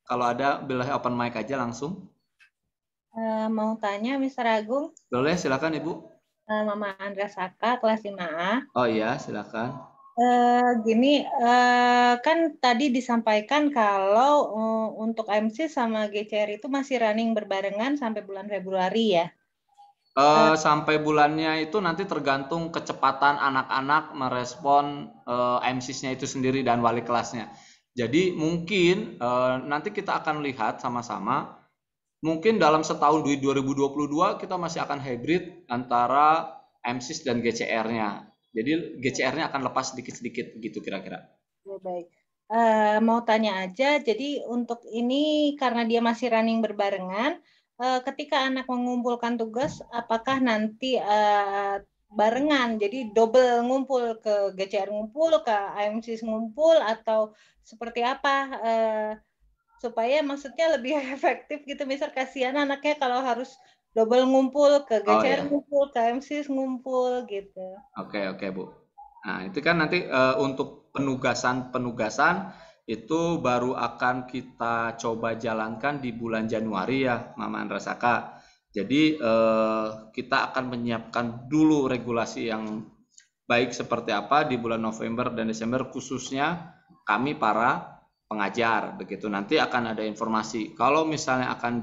Kalau ada, boleh open mic aja langsung. Mau tanya, Mr. Agung? Boleh, silakan Ibu. Mama Andra Saka, kelas 5A. Oh iya, silakan. Gini, kan tadi disampaikan kalau untuk AMC sama GCR itu masih running berbarengan sampai bulan Februari ya? Sampai bulannya itu nanti tergantung kecepatan anak-anak merespon AMSIS-nya itu sendiri dan wali kelasnya. Jadi mungkin nanti kita akan lihat sama-sama, mungkin dalam setahun di 2022 kita masih akan hybrid antara AMSIS dan GCR-nya. Jadi GCR-nya akan lepas sedikit-sedikit gitu kira-kira. Ya, baik. Mau tanya aja, jadi untuk ini karena dia masih running berbarengan, ketika anak mengumpulkan tugas, apakah nanti barengan, jadi double ngumpul, ke GCR ngumpul, ke AMSIS ngumpul, atau seperti apa, supaya maksudnya lebih efektif gitu, misal kasihan anaknya kalau harus double ngumpul, ke GCR ngumpul, ke AMSIS ngumpul gitu. Oke Bu. Nah itu kan nanti untuk penugasan itu baru akan kita coba jalankan di bulan Januari ya Mama Andra Saka. Jadi kita akan menyiapkan dulu regulasi yang baik seperti apa di bulan November dan Desember, khususnya kami para pengajar begitu. Nanti akan ada informasi. Kalau misalnya akan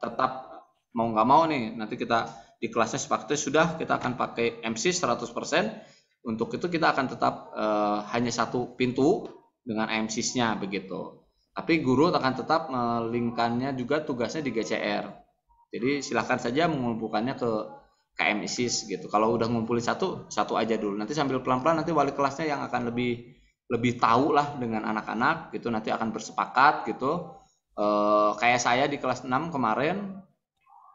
tetap mau nggak mau nih, nanti kita di kelasnya sepakatnya sudah kita akan pakai MC 100%. Untuk itu kita akan tetap hanya satu pintu dengan AMSIS-nya begitu. Tapi guru akan tetap melingkannya juga tugasnya di GCR. Jadi silakan saja mengumpulkannya ke KMSIS gitu. Kalau udah ngumpulin satu aja dulu. Nanti sambil pelan-pelan nanti wali kelasnya yang akan lebih tahu lah dengan anak-anak gitu. Nanti akan bersepakat gitu. Kayak saya di kelas 6 kemarin,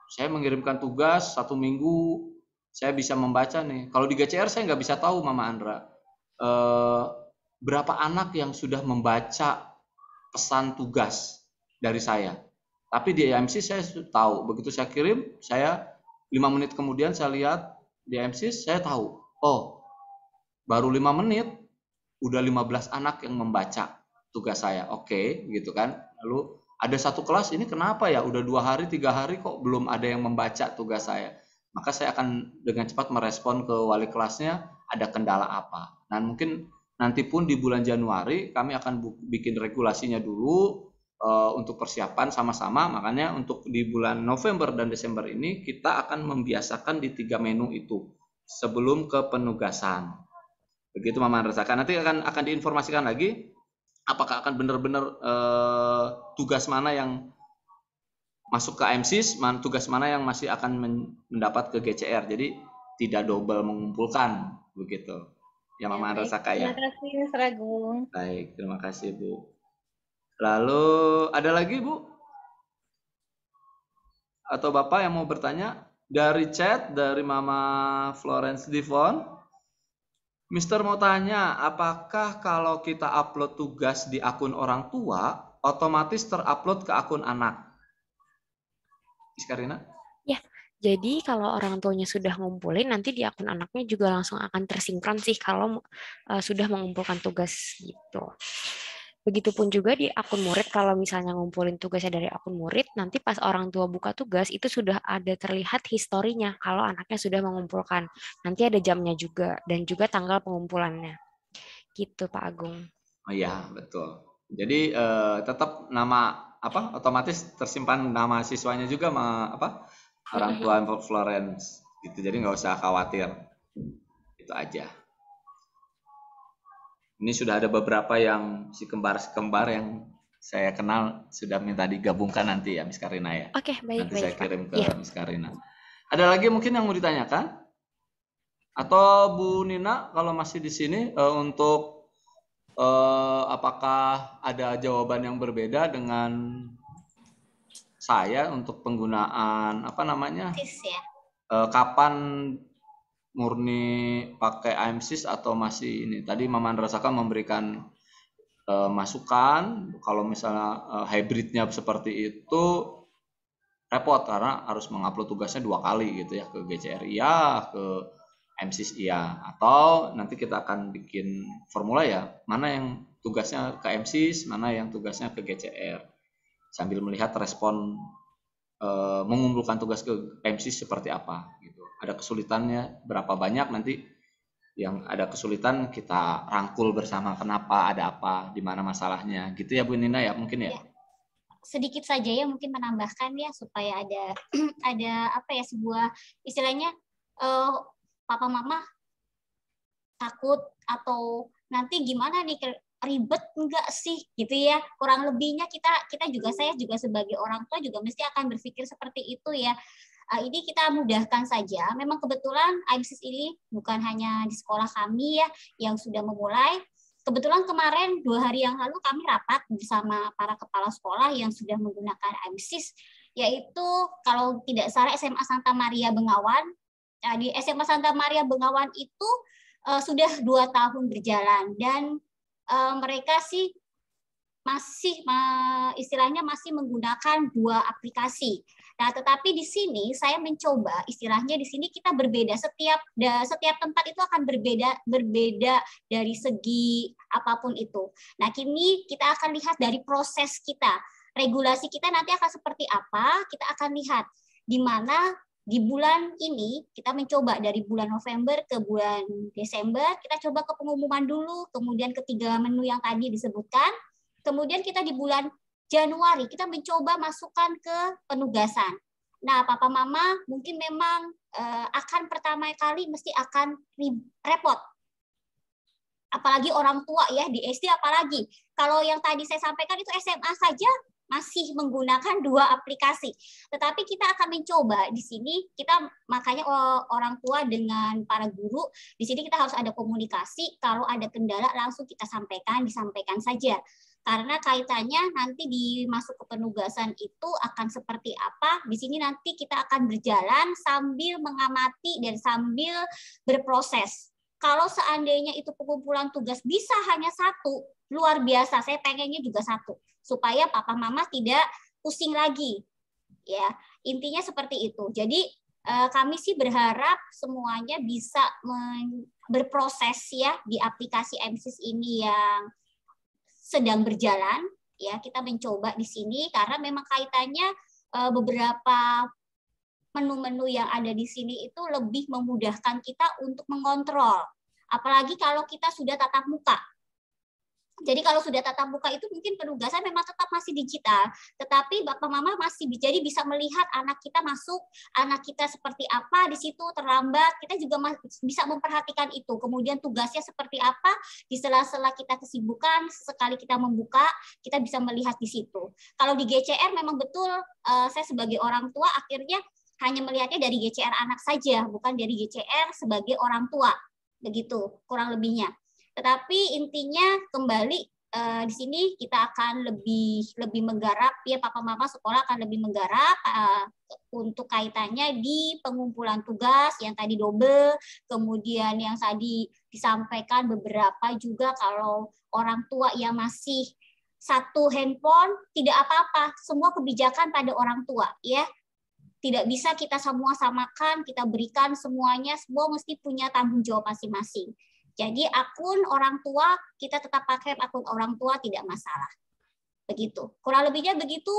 saya mengirimkan tugas 1 minggu. Saya bisa membaca nih. Kalau di GCR saya nggak bisa tahu Mama Andra. Berapa anak yang sudah membaca pesan tugas dari saya. Tapi di AMC saya tahu. Begitu saya kirim, saya 5 menit kemudian saya lihat di AMC, saya tahu. Oh, baru 5 menit, udah 15 anak yang membaca tugas saya. Oke, gitu kan. Lalu ada satu kelas, ini kenapa ya? Udah 2 hari, 3 hari kok belum ada yang membaca tugas saya. Maka saya akan dengan cepat merespon ke wali kelasnya ada kendala apa. Nah mungkin nanti pun di bulan Januari kami akan bikin regulasinya dulu untuk persiapan sama-sama. Makanya untuk di bulan November dan Desember ini kita akan membiasakan di 3 menu itu sebelum ke penugasan. Begitu Mama rasakan. Nanti akan diinformasikan lagi apakah akan benar-benar tugas mana yang masuk ke AMSIS, tugas mana yang masih akan mendapat ke GCR. Jadi tidak double mengumpulkan begitu. Ya Mama Andra Saka ya. Terima kasih Mr. Agung. Baik, terima kasih Bu. Lalu ada lagi Bu? Atau Bapak yang mau bertanya? Dari chat dari Mama Florence Divon. Mister mau tanya, apakah kalau kita upload tugas di akun orang tua otomatis terupload ke akun anak? Karina? Ya, jadi kalau orang tuanya sudah ngumpulin, nanti di akun anaknya juga langsung akan tersinkron sih kalau sudah mengumpulkan tugas gitu. Begitupun juga di akun murid, kalau misalnya ngumpulin tugasnya dari akun murid, nanti pas orang tua buka tugas, itu sudah ada terlihat historinya kalau anaknya sudah mengumpulkan. Nanti ada jamnya juga, dan juga tanggal pengumpulannya. Gitu Pak Agung. Oh iya, betul. Jadi tetap nama otomatis tersimpan nama siswanya juga orang tua Florence gitu. Jadi nggak usah khawatir. Itu aja. Ini sudah ada beberapa yang si kembar yang saya kenal sudah minta digabungkan nanti ya, Miss Karina ya. Oke, baik, Nanti baik, saya Pak. kirim ke Iya. Miss Karina. Ada lagi mungkin yang mau ditanyakan? Atau Bu Nina kalau masih di sini untuk apakah ada jawaban yang berbeda dengan saya untuk penggunaan apa namanya? Ya. Kapan murni pakai AMSIS atau masih ini? Tadi Maman rasakan memberikan masukan kalau misalnya hybridnya seperti itu repot karena harus mengupload tugasnya 2 kali gitu ya, ke GCR iya, ke AMSIS iya, atau nanti kita akan bikin formula ya, mana yang tugasnya ke AMSIS, mana yang tugasnya ke GCR, sambil melihat respon mengumpulkan tugas ke AMSIS seperti apa gitu. Ada kesulitannya berapa banyak, nanti yang ada kesulitan kita rangkul bersama, kenapa, ada apa, di mana masalahnya gitu ya Bu Nina ya, mungkin ya. Sedikit saja ya mungkin menambahkan ya supaya ada ada apa ya, sebuah istilahnya papa mama takut atau nanti gimana nih, ribet enggak sih gitu ya, kurang lebihnya kita juga, saya juga sebagai orang tua juga mesti akan berpikir seperti itu ya. Ini kita mudahkan saja. Memang kebetulan AMSIS ini bukan hanya di sekolah kami ya yang sudah memulai. Kebetulan kemarin 2 hari yang lalu kami rapat bersama para kepala sekolah yang sudah menggunakan AMSIS, yaitu kalau tidak salah SMA Santa Maria Bengawan. Di SMA Santa Maria Bengawan itu sudah 2 tahun berjalan dan mereka sih masih istilahnya masih menggunakan 2 aplikasi. Nah, tetapi di sini saya mencoba istilahnya di sini kita berbeda, setiap tempat itu akan berbeda dari segi apapun itu. Nah, kini kita akan lihat dari proses kita, regulasi kita nanti akan seperti apa, kita akan lihat di mana di bulan ini kita mencoba dari bulan November ke bulan Desember, kita coba ke pengumuman dulu, kemudian ke 3 menu yang tadi disebutkan, kemudian kita di bulan Januari kita mencoba masukkan ke penugasan. Nah, papa mama mungkin memang akan pertama kali mesti akan repot. Apalagi orang tua ya, di SD apalagi. Kalau yang tadi saya sampaikan itu SMA saja masih menggunakan 2 aplikasi. Tetapi kita akan mencoba di sini, kita makanya orang tua dengan para guru, di sini kita harus ada komunikasi, kalau ada kendala langsung kita disampaikan saja. Karena kaitannya nanti masuk ke penugasan itu akan seperti apa, di sini nanti kita akan berjalan sambil mengamati dan sambil berproses. Kalau seandainya itu pengumpulan tugas bisa hanya 1, luar biasa, saya pengennya juga 1. Supaya papa mama tidak pusing lagi. Ya, intinya seperti itu. Jadi kami sih berharap semuanya bisa berproses ya di aplikasi AMSIS ini yang sedang berjalan. Ya, kita mencoba di sini karena memang kaitannya beberapa menu-menu yang ada di sini itu lebih memudahkan kita untuk mengontrol. Apalagi kalau kita sudah tatap muka. Jadi kalau sudah tatap muka itu mungkin penugasan memang tetap masih digital, tetapi bapak mama masih jadi bisa melihat anak kita masuk, anak kita seperti apa di situ, terlambat, kita juga bisa memperhatikan itu. Kemudian tugasnya seperti apa, di sela-sela kita kesibukan, sekali kita membuka, kita bisa melihat di situ. Kalau di GCR memang betul, saya sebagai orang tua akhirnya hanya melihatnya dari GCR anak saja, bukan dari GCR sebagai orang tua, begitu kurang lebihnya. Tetapi intinya kembali di sini kita akan lebih menggarap ya, papa mama sekolah akan lebih menggarap untuk kaitannya di pengumpulan tugas yang tadi double, kemudian yang tadi disampaikan beberapa juga kalau orang tua yang masih 1 handphone tidak apa-apa, semua kebijakan pada orang tua ya. Tidak bisa kita semua samakan, kita berikan semuanya, semua mesti punya tanggung jawab masing-masing. Jadi akun orang tua, kita tetap pakai akun orang tua, tidak masalah. Begitu. Kurang lebihnya begitu,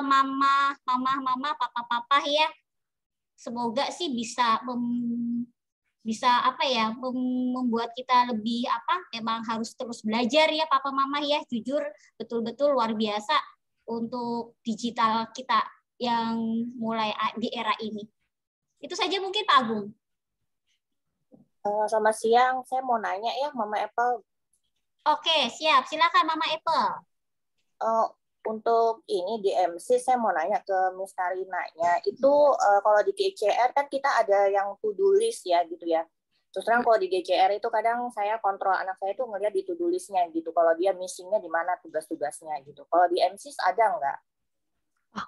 mama, papa ya. Semoga sih bisa membuat kita lebih memang harus terus belajar ya papa mama ya, jujur betul-betul luar biasa untuk digital kita yang mulai di era ini. Itu saja mungkin Pak Agung. Selamat siang, saya mau nanya ya, Mama Apple. Oke, siap. Silakan Mama Apple. Untuk ini di MC saya mau nanya ke Miss Karinanya. Itu kalau di GCR kan kita ada yang to-do list ya gitu ya. Terus terang kalau di GCR itu kadang saya kontrol anak saya tuh ngeliat di to-do list-nya gitu. Kalau dia missing-nya di mana tugas-tugasnya gitu. Kalau di MC ada nggak?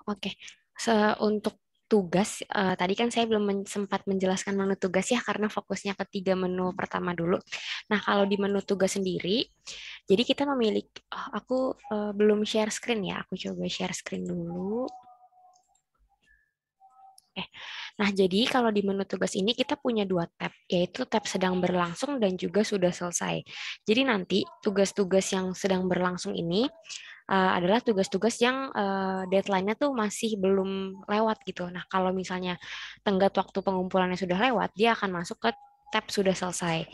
Oke. Untuk tugas, tadi kan saya belum sempat menjelaskan menu tugas ya, karena fokusnya ke 3 menu pertama dulu. Nah, kalau di menu tugas sendiri, jadi kita memiliki, aku belum share screen ya, aku coba share screen dulu. Nah, jadi kalau di menu tugas ini kita punya 2 tab, yaitu tab sedang berlangsung dan juga sudah selesai. Jadi nanti tugas-tugas yang sedang berlangsung ini adalah tugas-tugas yang deadline-nya tuh masih belum lewat gitu. Nah, kalau misalnya tenggat waktu pengumpulannya sudah lewat, dia akan masuk ke tab sudah selesai.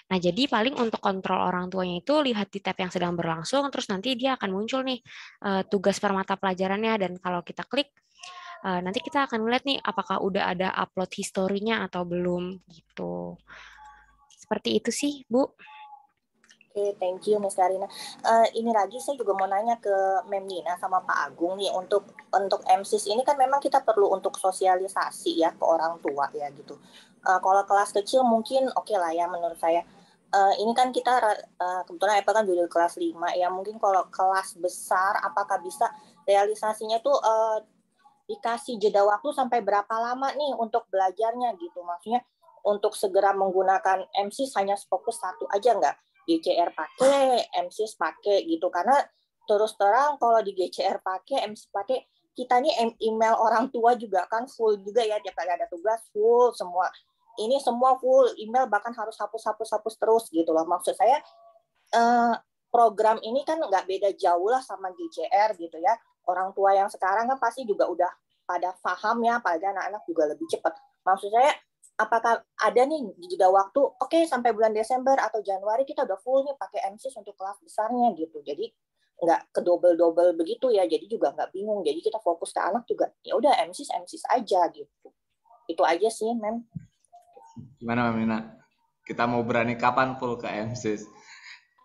Nah, jadi paling untuk kontrol orang tuanya itu lihat di tab yang sedang berlangsung, terus nanti dia akan muncul nih tugas per mata pelajarannya, dan kalau kita klik, nanti kita akan melihat nih apakah udah ada upload historinya atau belum gitu. Seperti itu sih, Bu. Oke, thank you Miss Karina. Ini lagi saya juga mau nanya ke Mem Nina sama Pak Agung nih, untuk MSIS ini kan memang kita perlu untuk sosialisasi ya ke orang tua ya gitu. Kalau kelas kecil mungkin oke lah ya menurut saya. Ini kan kita kebetulan Apple kan juga kelas 5 ya, mungkin kalau kelas besar apakah bisa realisasinya tuh dikasih jeda waktu sampai berapa lama nih untuk belajarnya gitu. Maksudnya untuk segera menggunakan MSIS hanya fokus satu aja nggak? GCR pakai, MSIS pakai gitu. Karena terus terang kalau di GCR pakai, MSIS pakai, kita nih email orang tua juga kan full juga ya, tiap kali ada tugas full semua. Ini semua full email, bahkan harus hapus terus gitu loh. Maksud saya program ini kan nggak beda jauh lah sama GCR gitu ya. Orang tua yang sekarang kan pasti juga udah pada paham ya, apalagi anak-anak juga lebih cepat. Maksud saya, apakah ada nih jeda waktu, oke sampai bulan Desember atau Januari kita udah full nih pakai MSIS untuk kelas besarnya gitu. Jadi nggak kedobel-dobel begitu ya, jadi juga nggak bingung. Jadi kita fokus ke anak juga, ya udah MSIS aja gitu. Itu aja sih, Mem. Gimana, Mem Nina? Kita mau berani kapan full ke MSIS?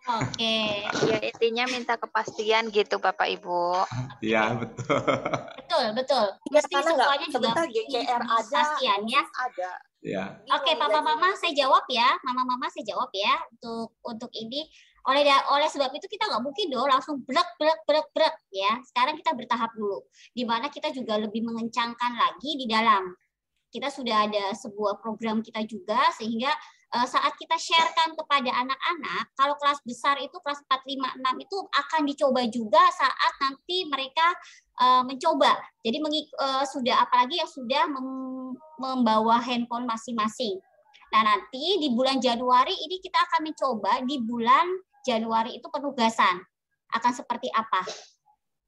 Oke. Ya intinya minta kepastian gitu Bapak Ibu. Iya, betul. Betul. Mesti semuanya juga GCR ada, ya. Ada. Ya. Oke, Mama saya jawab ya. Mama saya jawab ya untuk ini. Oleh sebab itu kita nggak mungkin dong langsung brek ya. Sekarang kita bertahap dulu. Di mana kita juga lebih mengencangkan lagi di dalam. Kita sudah ada sebuah program kita juga, sehingga saat kita sharekan kepada anak-anak, kalau kelas besar itu kelas 4, 5, 6 itu akan dicoba juga saat nanti mereka mencoba. Jadi sudah, apalagi yang sudah membawa handphone masing-masing. Nah, nanti di bulan Januari ini kita akan mencoba, di bulan Januari itu penugasan. Akan seperti apa?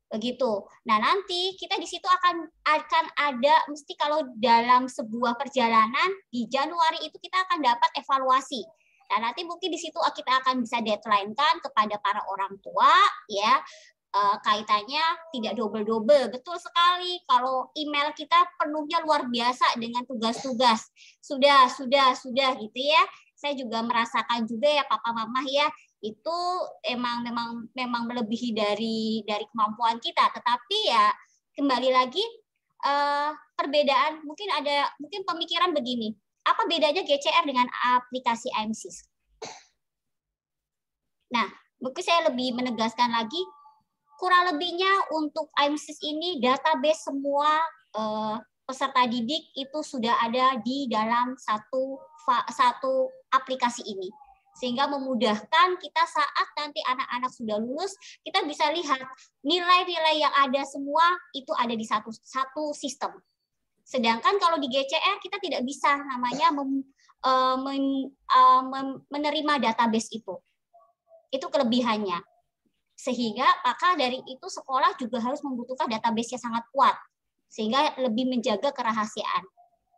Begitu. Nah, nanti kita di situ akan ada, mesti kalau dalam sebuah perjalanan di Januari itu kita akan dapat evaluasi. Nah, nanti mungkin di situ kita akan bisa deadline-kan kepada para orang tua ya, kaitannya tidak double-double. Betul sekali, kalau email kita penuhnya luar biasa dengan tugas-tugas. Sudah gitu ya. Saya juga merasakan juga ya Papa Mama ya, itu memang melebihi dari kemampuan kita. Tetapi ya kembali lagi perbedaan, mungkin pemikiran begini, apa bedanya GCR dengan aplikasi MSIS? Nah, mungkin saya lebih menegaskan lagi, kurang lebihnya untuk MSIS ini database semua peserta didik itu sudah ada di dalam satu aplikasi ini. Sehingga memudahkan kita saat nanti anak-anak sudah lulus, kita bisa lihat nilai-nilai yang ada semua itu ada di satu sistem. Sedangkan kalau di GCR kita tidak bisa namanya menerima database itu. Itu kelebihannya. Sehingga maka dari itu sekolah juga harus membutuhkan database yang sangat kuat. Sehingga lebih menjaga kerahasiaan.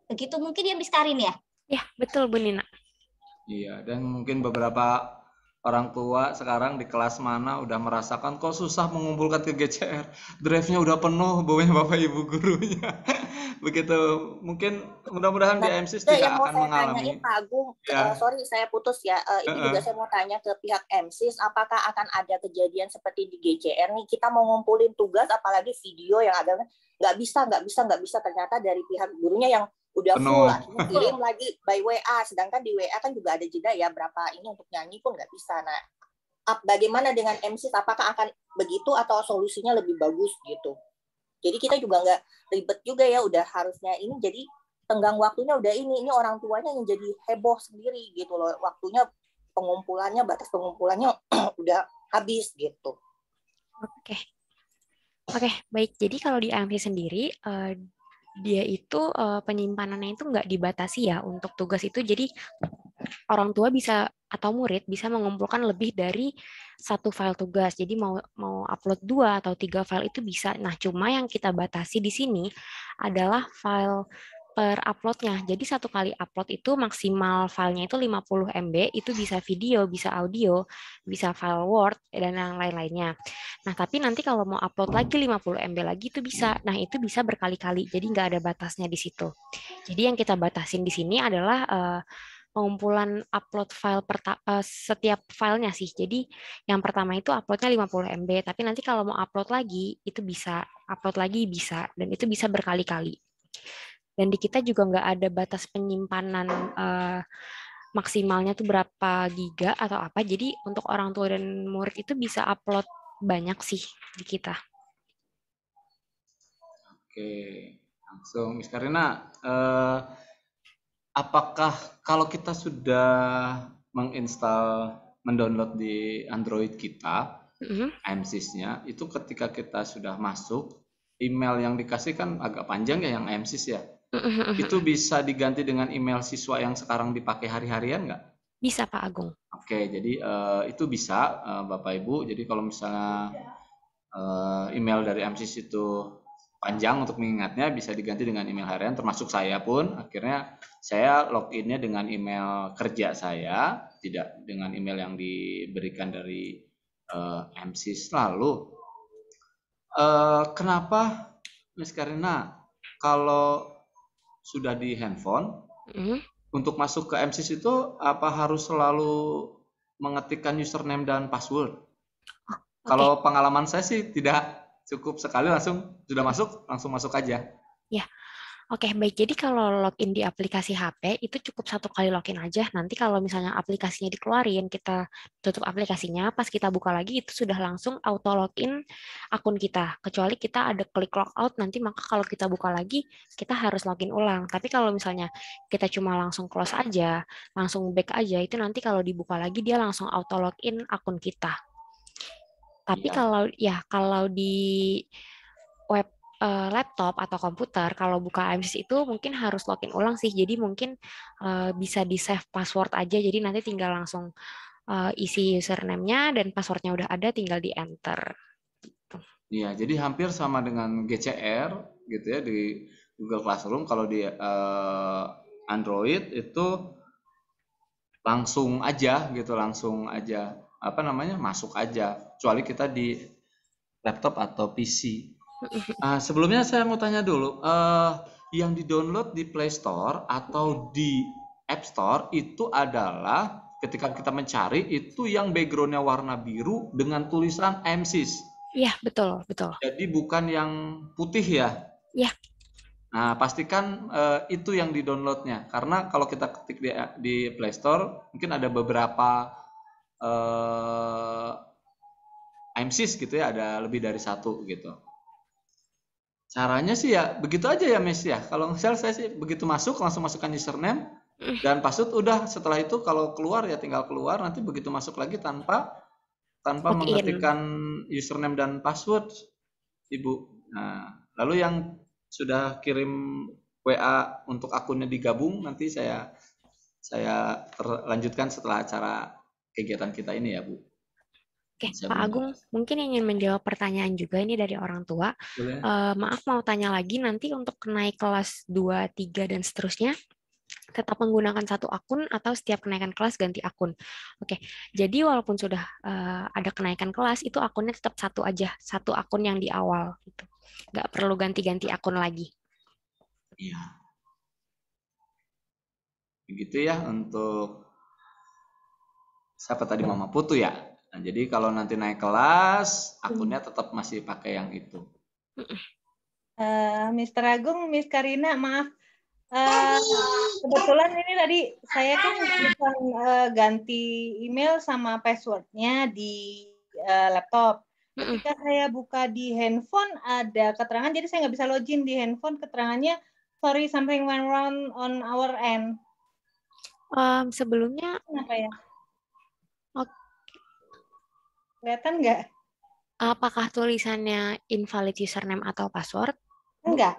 Begitu mungkin ya Miss Karin ya? Ya, betul Bu Nina. Iya, dan mungkin beberapa orang tua sekarang di kelas mana udah merasakan kok susah mengumpulkan ke GCR, drive-nya udah penuh bawahnya Bapak Ibu gurunya. Begitu, mungkin mudah-mudahan di Nah, AMSIS itu tidak yang mau akan saya tanyain mengalami. Pak Agung, Ya, sorry saya putus ya, itu juga saya mau tanya ke pihak MSIS, apakah akan ada kejadian seperti di GCR nih, kita mau ngumpulin tugas, apalagi video yang ada, nggak bisa, ternyata dari pihak gurunya yang udah full, penuh. akhirnya kirim lagi by WA, sedangkan di WA kan juga ada jeda ya, berapa ini untuk nyanyi pun nggak bisa. Nah, bagaimana dengan MSIS, apakah akan begitu atau solusinya lebih bagus gitu? Jadi kita juga nggak ribet juga ya, udah harusnya ini jadi tenggang waktunya udah ini orang tuanya yang jadi heboh sendiri gitu loh, waktunya pengumpulannya, batas pengumpulannya udah habis gitu. Oke, baik. Jadi kalau di AMC sendiri, dia itu penyimpanannya itu nggak dibatasi ya untuk tugas itu. Jadi orang tua bisa atau murid bisa mengumpulkan lebih dari satu file tugas. Jadi mau upload 2 atau 3 file itu bisa. Nah, cuma yang kita batasi di sini adalah file per uploadnya. Jadi satu kali upload itu maksimal filenya itu 50 MB, itu bisa video, bisa audio, bisa file Word, dan yang lain-lainnya. Nah, tapi nanti kalau mau upload lagi 50 MB lagi itu bisa. Nah, itu bisa berkali-kali. Jadi nggak ada batasnya di situ. Jadi yang kita batasin di sini adalah pengumpulan upload file setiap filenya sih. Jadi yang pertama itu uploadnya 50 MB, tapi nanti kalau mau upload lagi itu bisa, upload lagi bisa, dan itu bisa berkali-kali. Dan di kita juga nggak ada batas penyimpanan maksimalnya tuh berapa giga atau apa. Jadi untuk orang tua dan murid itu bisa upload banyak sih di kita. Oke, langsung Miss Karina, apakah kalau kita sudah mendownload di Android kita, AMSIS-nya, itu ketika kita sudah masuk, email yang dikasih kan agak panjang ya yang AMSIS ya? Itu bisa diganti dengan email siswa yang sekarang dipakai hari-harian nggak? Bisa, Pak Agung. Oke, jadi itu bisa Bapak Ibu. Jadi kalau misalnya email dari AMSIS itu panjang untuk mengingatnya, bisa diganti dengan email harian, termasuk saya pun. Akhirnya saya loginnya dengan email kerja saya, tidak dengan email yang diberikan dari AMSIS. Lalu kenapa Miss Karina kalau sudah di handphone, untuk masuk ke MSIS itu apa harus selalu mengetikkan username dan password? Kalau pengalaman saya sih tidak, cukup sekali langsung sudah masuk, langsung masuk aja. Ya, oke, baik. Jadi kalau login di aplikasi HP itu cukup satu kali login aja. Nanti kalau misalnya aplikasinya dikeluarin, kita tutup aplikasinya, pas kita buka lagi itu sudah langsung auto login akun kita. Kecuali kita ada klik logout, nanti maka kalau kita buka lagi, kita harus login ulang. Tapi kalau misalnya kita cuma langsung close aja, langsung back aja, itu nanti kalau dibuka lagi dia langsung auto login akun kita. Tapi kalau di web laptop atau komputer, kalau buka AMSIS itu mungkin harus login ulang sih. Jadi mungkin bisa di save password aja. Jadi nanti tinggal langsung isi username-nya dan passwordnya udah ada, tinggal di enter. Iya, jadi hampir sama dengan GCR gitu ya di Google Classroom. Kalau di Android itu langsung aja gitu, masuk aja. Kecuali kita di laptop atau PC. Sebelumnya saya mau tanya dulu, yang di-download di Play Store atau di App Store itu adalah ketika kita mencari itu yang background-nya warna biru dengan tulisan AMSIS. Iya, betul. Jadi bukan yang putih ya? Iya. Nah, pastikan itu yang di-download-nya. Karena kalau kita ketik di Play Store, mungkin ada beberapa AMSIS gitu ya, ada lebih dari satu gitu. Caranya sih ya begitu aja ya Miss ya. Kalau misalnya saya sih begitu masuk langsung masukkan username dan password, udah setelah itu kalau keluar ya tinggal keluar, nanti begitu masuk lagi tanpa mengetikkan username dan password, Ibu. Nah, lalu yang sudah kirim WA untuk akunnya digabung nanti saya lanjutkan setelah acara kegiatan kita ini ya, Bu. Oke, Pak Agung, mungkin ingin menjawab pertanyaan juga ini dari orang tua. Maaf mau tanya lagi, nanti untuk naik kelas 2, 3, dan seterusnya, tetap menggunakan satu akun atau setiap kenaikan kelas ganti akun. Oke, jadi walaupun sudah ada kenaikan kelas, itu akunnya tetap satu aja, satu akun yang di awal. Gitu. Nggak perlu ganti-ganti akun lagi. Iya. Begitu ya untuk siapa tadi Mama Putu ya. Nah, jadi kalau nanti naik kelas, akunnya tetap masih pakai yang itu. Mr. Agung, Miss Karina, maaf. Kebetulan ini tadi saya kan ganti email sama passwordnya di laptop. Ketika saya buka di handphone ada keterangan, jadi saya nggak bisa login di handphone. Keterangannya sorry something went wrong on our end. Sebelumnya kenapa ya? Kelihatan nggak? Apakah tulisannya invalid username atau password? Enggak.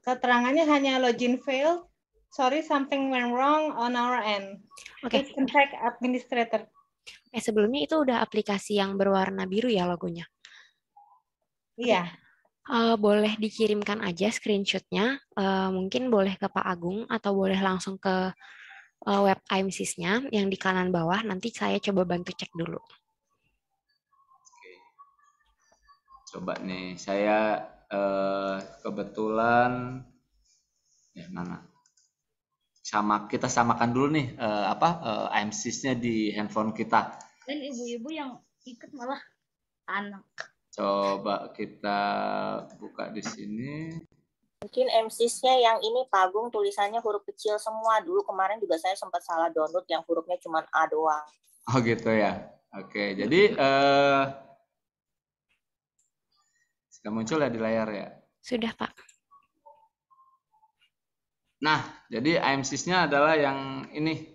Keterangannya hanya login failed. Sorry, something went wrong on our end. Oke. Please contact administrator. Sebelumnya itu udah aplikasi yang berwarna biru ya logonya? Iya. Boleh dikirimkan aja screenshotnya. Mungkin boleh ke Pak Agung atau boleh langsung ke web IMSIS-nya yang di kanan bawah. Nanti saya coba bantu cek dulu. Oke. Coba nih, saya kebetulan mana? Kita samakan dulu nih IMSIS-nya di handphone kita. Dan ibu-ibu yang ikut malah anak. Coba kita buka di sini. Mungkin MSIS-nya yang ini Pak Agung tulisannya huruf kecil semua. Dulu kemarin juga saya sempat salah download yang hurufnya cuma A doang. Oh gitu ya. Oke, jadi sudah muncul ya di layar ya? Sudah, Pak. Nah, jadi IMSIS-nya adalah yang ini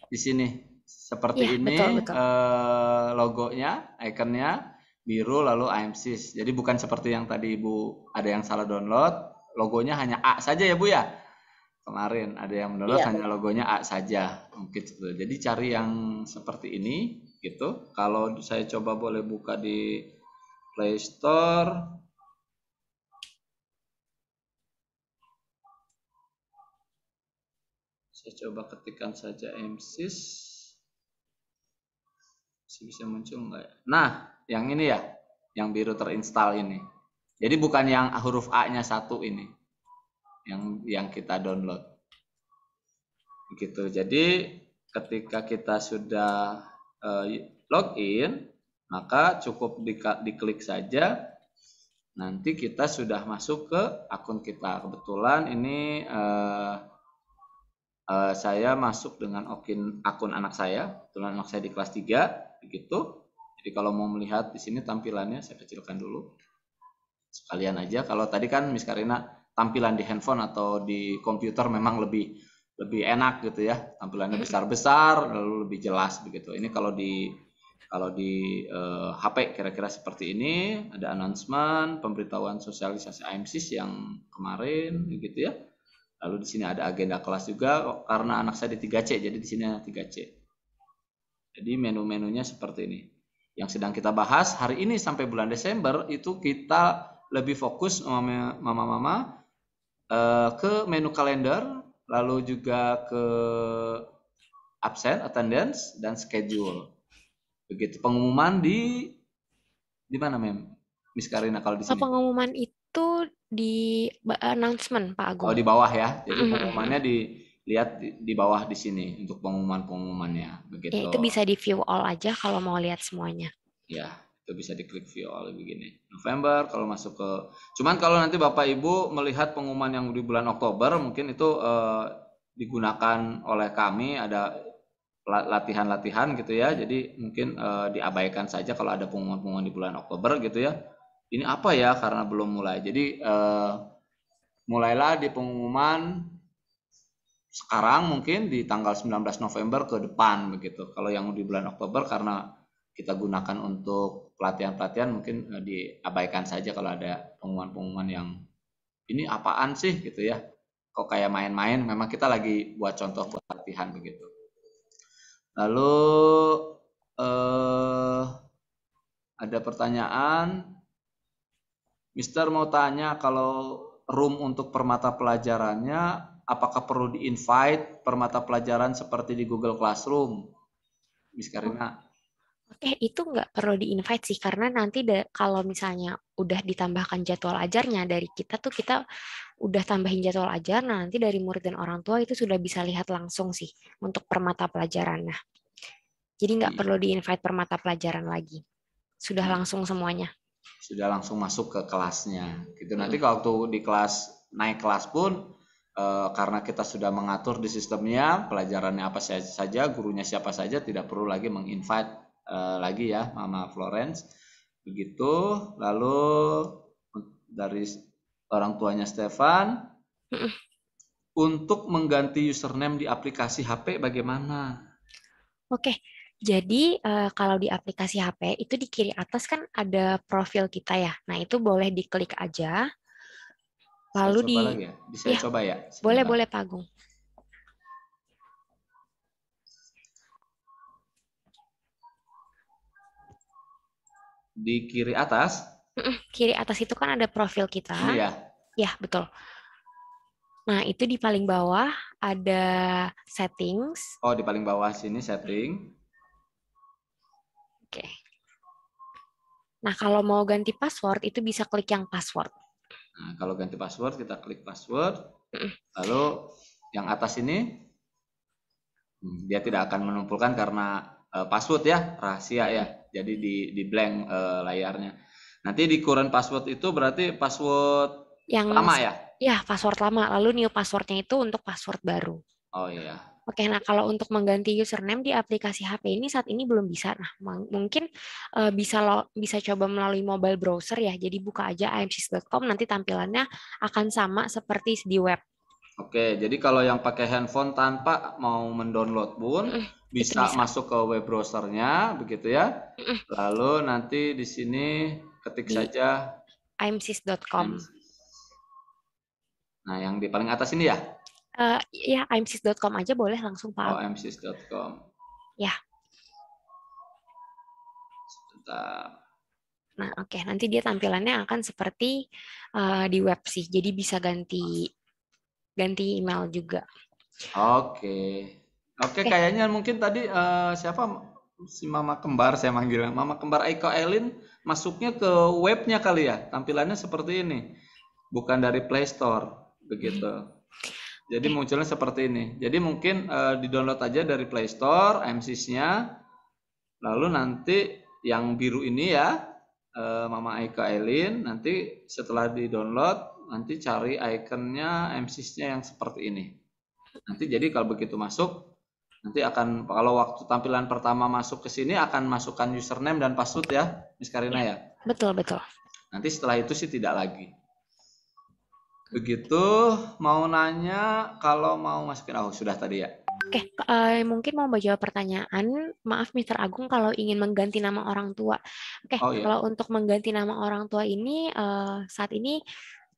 di sini. Seperti ya, ini betul. logonya, ikonnya biru lalu IMSIS. Jadi bukan seperti yang tadi Ibu ada yang salah download, logonya hanya A saja ya Bu ya. Kemarin ada yang mendownload hanya logonya A saja. Mungkin seperti itu. Jadi cari yang seperti ini gitu. Kalau saya coba boleh buka di Play Store. Saya coba ketikkan saja IMSIS. Bisa muncul enggak ya? Nah, yang ini ya, yang biru terinstall ini. Jadi bukan yang huruf A-nya satu ini, yang kita download. Begitu. Jadi ketika kita sudah login, maka cukup diklik saja. Nanti kita sudah masuk ke akun kita. Kebetulan ini saya masuk dengan akun anak saya. Kebetulan anak saya di kelas 3. Begitu. Jadi kalau mau melihat di sini tampilannya saya kecilkan dulu. Sekalian aja. Kalau tadi kan Miss Karina tampilan di handphone atau di komputer memang lebih enak gitu ya. Tampilannya besar-besar lalu lebih jelas begitu. Ini kalau di HP kira-kira seperti ini, ada announcement, pemberitahuan sosialisasi IMSIS yang kemarin gitu ya. Lalu di sini ada agenda kelas juga karena anak saya di 3C, jadi di sini ada 3C. Jadi menu-menunya seperti ini. Yang sedang kita bahas hari ini sampai bulan Desember itu kita lebih fokus mama-mama ke menu kalender, lalu juga ke absen, attendance, dan schedule. Begitu pengumuman di mana Miss Karina kalau di sini? Pengumuman itu di announcement Pak Agung. Oh di bawah ya. Jadi pengumumannya dilihat di bawah di sini untuk pengumumannya begitu. Ya, itu bisa di view all aja kalau mau lihat semuanya. Ya, itu bisa diklik view all begini. November kalau masuk ke. Cuman kalau nanti Bapak Ibu melihat pengumuman yang di bulan Oktober mungkin itu digunakan oleh kami ada latihan-latihan gitu ya. Jadi mungkin diabaikan saja kalau ada pengumuman-pengumuman di bulan Oktober gitu ya. Ini apa ya karena belum mulai. Jadi mulailah di pengumuman sekarang mungkin di tanggal 19 November ke depan begitu. Kalau yang di bulan Oktober karena kita gunakan untuk pelatihan-pelatihan mungkin diabaikan saja kalau ada pengumuman-pengumuman yang ini apaan sih gitu ya. Kok kayak main-main, memang kita lagi buat contoh buat latihan begitu. Lalu ada pertanyaan. Mister mau tanya kalau room untuk permata pelajarannya apakah perlu di-invite per mata pelajaran seperti di Google Classroom, Miss Karina? Oke, itu nggak perlu di-invite sih, karena nanti kalau misalnya udah ditambahkan jadwal ajarnya dari kita tuh, kita udah tambahin jadwal ajar, nah nanti dari murid dan orang tua itu sudah bisa lihat langsung sih untuk per mata pelajarannya. Jadi nggak perlu di-invite per mata pelajaran lagi. Sudah langsung semuanya. Sudah langsung masuk ke kelasnya. Gitu. Nanti kalau waktu di kelas, naik kelas pun, karena kita sudah mengatur di sistemnya, pelajarannya apa saja, gurunya siapa saja, tidak perlu lagi meng-invite lagi ya, Mama Florence. Begitu. Lalu dari orang tuanya Stefan, untuk mengganti username di aplikasi HP bagaimana? Oke, jadi kalau di aplikasi HP itu di kiri atas kan ada profil kita ya. Nah itu boleh diklik aja. Lalu Saya coba lagi ya. Bisa coba ya. Boleh Pak Agung. Di kiri atas? Kiri atas itu kan ada profil kita. Ini ya? Ya, betul. Nah, itu di paling bawah ada settings. Oh, di paling bawah sini setting. Oke. Nah, kalau mau ganti password itu bisa klik yang password. Nah, kalau ganti password kita klik password. Lalu yang atas ini dia tidak akan menumpulkan karena password ya, rahasia ya. Jadi di blank layarnya. Nanti di current password itu berarti password yang lama ya? Ya, password lama. Lalu new passwordnya itu untuk password baru. Oh iya. Oke, nah kalau untuk mengganti username di aplikasi HP ini saat ini belum bisa. Nah, mungkin bisa coba melalui mobile browser ya. Jadi buka aja imsys.com, nanti tampilannya akan sama seperti di web. Oke, jadi kalau yang pakai handphone tanpa mau mendownload pun bisa masuk ke web browsernya, begitu ya. Lalu nanti di sini ketik saja imsys.com. Nah, yang di paling atas ini ya? Ya, imsys.com aja boleh langsung Pak. Oh, imsys.com. Ya. Sebentar. Nah, oke. Nanti dia tampilannya akan seperti di web sih. Jadi bisa ganti email juga. Oke, kayaknya mungkin tadi siapa si Mama Kembar saya manggilnya. Mama Kembar Aiko Elin masuknya ke webnya kali ya. Tampilannya seperti ini. Bukan dari Play Store begitu. Jadi munculnya seperti ini. Jadi mungkin di-download aja dari Play Store MSIS-nya. Lalu nanti yang biru ini ya, Mama Aika Elin, nanti setelah di-download nanti cari ikonnya MSIS-nya yang seperti ini. Nanti jadi kalau begitu masuk, nanti akan kalau waktu tampilan pertama masuk ke sini akan masukkan username dan password ya, Miss Karina ya. Betul. Nanti setelah itu sih tidak lagi. Begitu, mau nanya kalau mau masukin, sudah tadi ya. Oke, mungkin mau jawab pertanyaan. Maaf Mr. Agung, kalau ingin mengganti nama orang tua. Oke, kalau untuk mengganti nama orang tua ini saat ini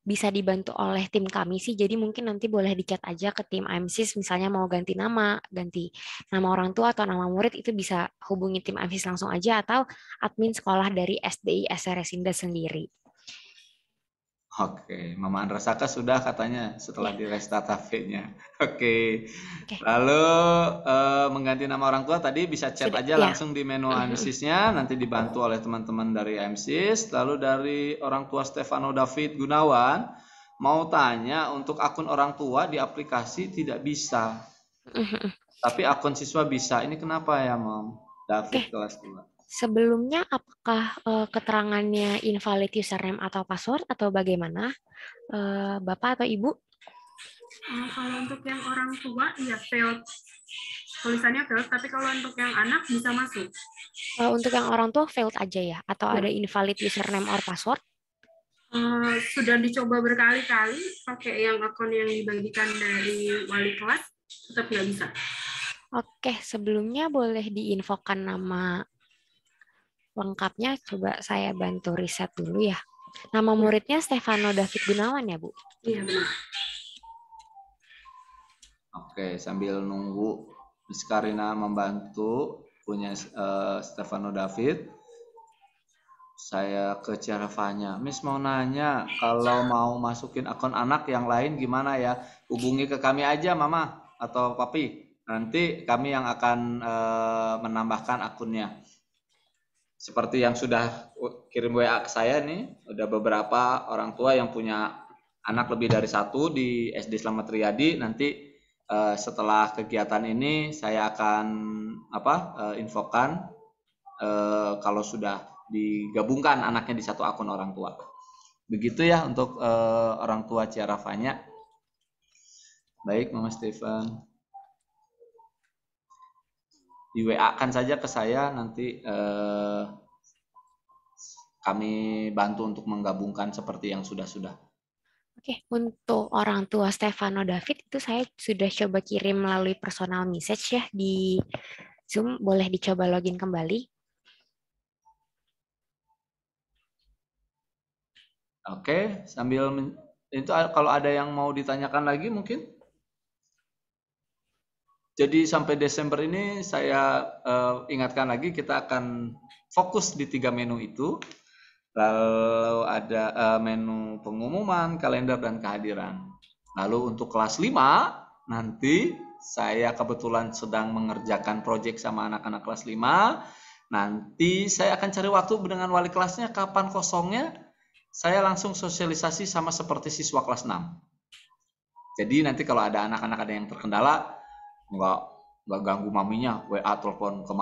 bisa dibantu oleh tim kami sih. Jadi mungkin nanti boleh dicat aja ke tim IMSIS, misalnya mau ganti nama orang tua atau nama murid, itu bisa hubungi tim IMSIS langsung aja atau admin sekolah dari SDI SRS Indah sendiri. Oke, Mama Andra Saka sudah katanya setelah di restart HP-nya. Oke. Lalu mengganti nama orang tua tadi bisa chat aja langsung di menu IMSIS-nya, nanti dibantu oleh teman-teman dari IMSIS. Lalu dari orang tua Stefano David Gunawan, mau tanya untuk akun orang tua di aplikasi tidak bisa. Tapi akun siswa bisa. Ini kenapa ya, Mom? David kelas 2. Sebelumnya apakah keterangannya invalid username atau password atau bagaimana, Bapak atau Ibu? Kalau untuk yang orang tua ya failed, tulisannya failed, tapi kalau untuk yang anak bisa masuk. Untuk yang orang tua failed aja ya, atau ada invalid username or password? Sudah dicoba berkali-kali pakai yang akun yang dibagikan dari wali kelas, tetap nggak bisa. Oke, sebelumnya boleh diinfokan nama lengkapnya, coba saya bantu riset dulu ya. Nama muridnya Stefano David Gunawan ya, Bu? Iya, benar. Oke, sambil nunggu Miss Karina membantu punya Stefano David. Saya ke Ciarafanya. Miss mau nanya, kalau mau masukin akun anak yang lain gimana ya? Hubungi ke kami aja, Mama atau Papi. Nanti kami yang akan menambahkan akunnya. Seperti yang sudah kirim WA ke saya nih, udah beberapa orang tua yang punya anak lebih dari satu di SD Slamet Riyadi. Nanti setelah kegiatan ini saya akan infokan kalau sudah digabungkan anaknya di satu akun orang tua. Begitu ya untuk orang tua Ciarafanya. Baik, Mama Stefan. Di WA kan saja ke saya, nanti kami bantu untuk menggabungkan seperti yang sudah-sudah. Oke, untuk orang tua Stefano David itu saya sudah coba kirim melalui personal message ya di Zoom. Boleh dicoba login kembali. Oke, sambil itu kalau ada yang mau ditanyakan lagi mungkin. Jadi sampai Desember ini saya ingatkan lagi, kita akan fokus di 3 menu itu. Lalu ada menu pengumuman, kalender, dan kehadiran. Lalu untuk kelas 5, nanti saya kebetulan sedang mengerjakan proyek sama anak-anak kelas 5. Nanti saya akan cari waktu dengan wali kelasnya, kapan kosongnya, saya langsung sosialisasi sama seperti siswa kelas 6. Jadi nanti kalau ada anak-anak ada yang terkendala, nggak ganggu maminya, WA telepon ke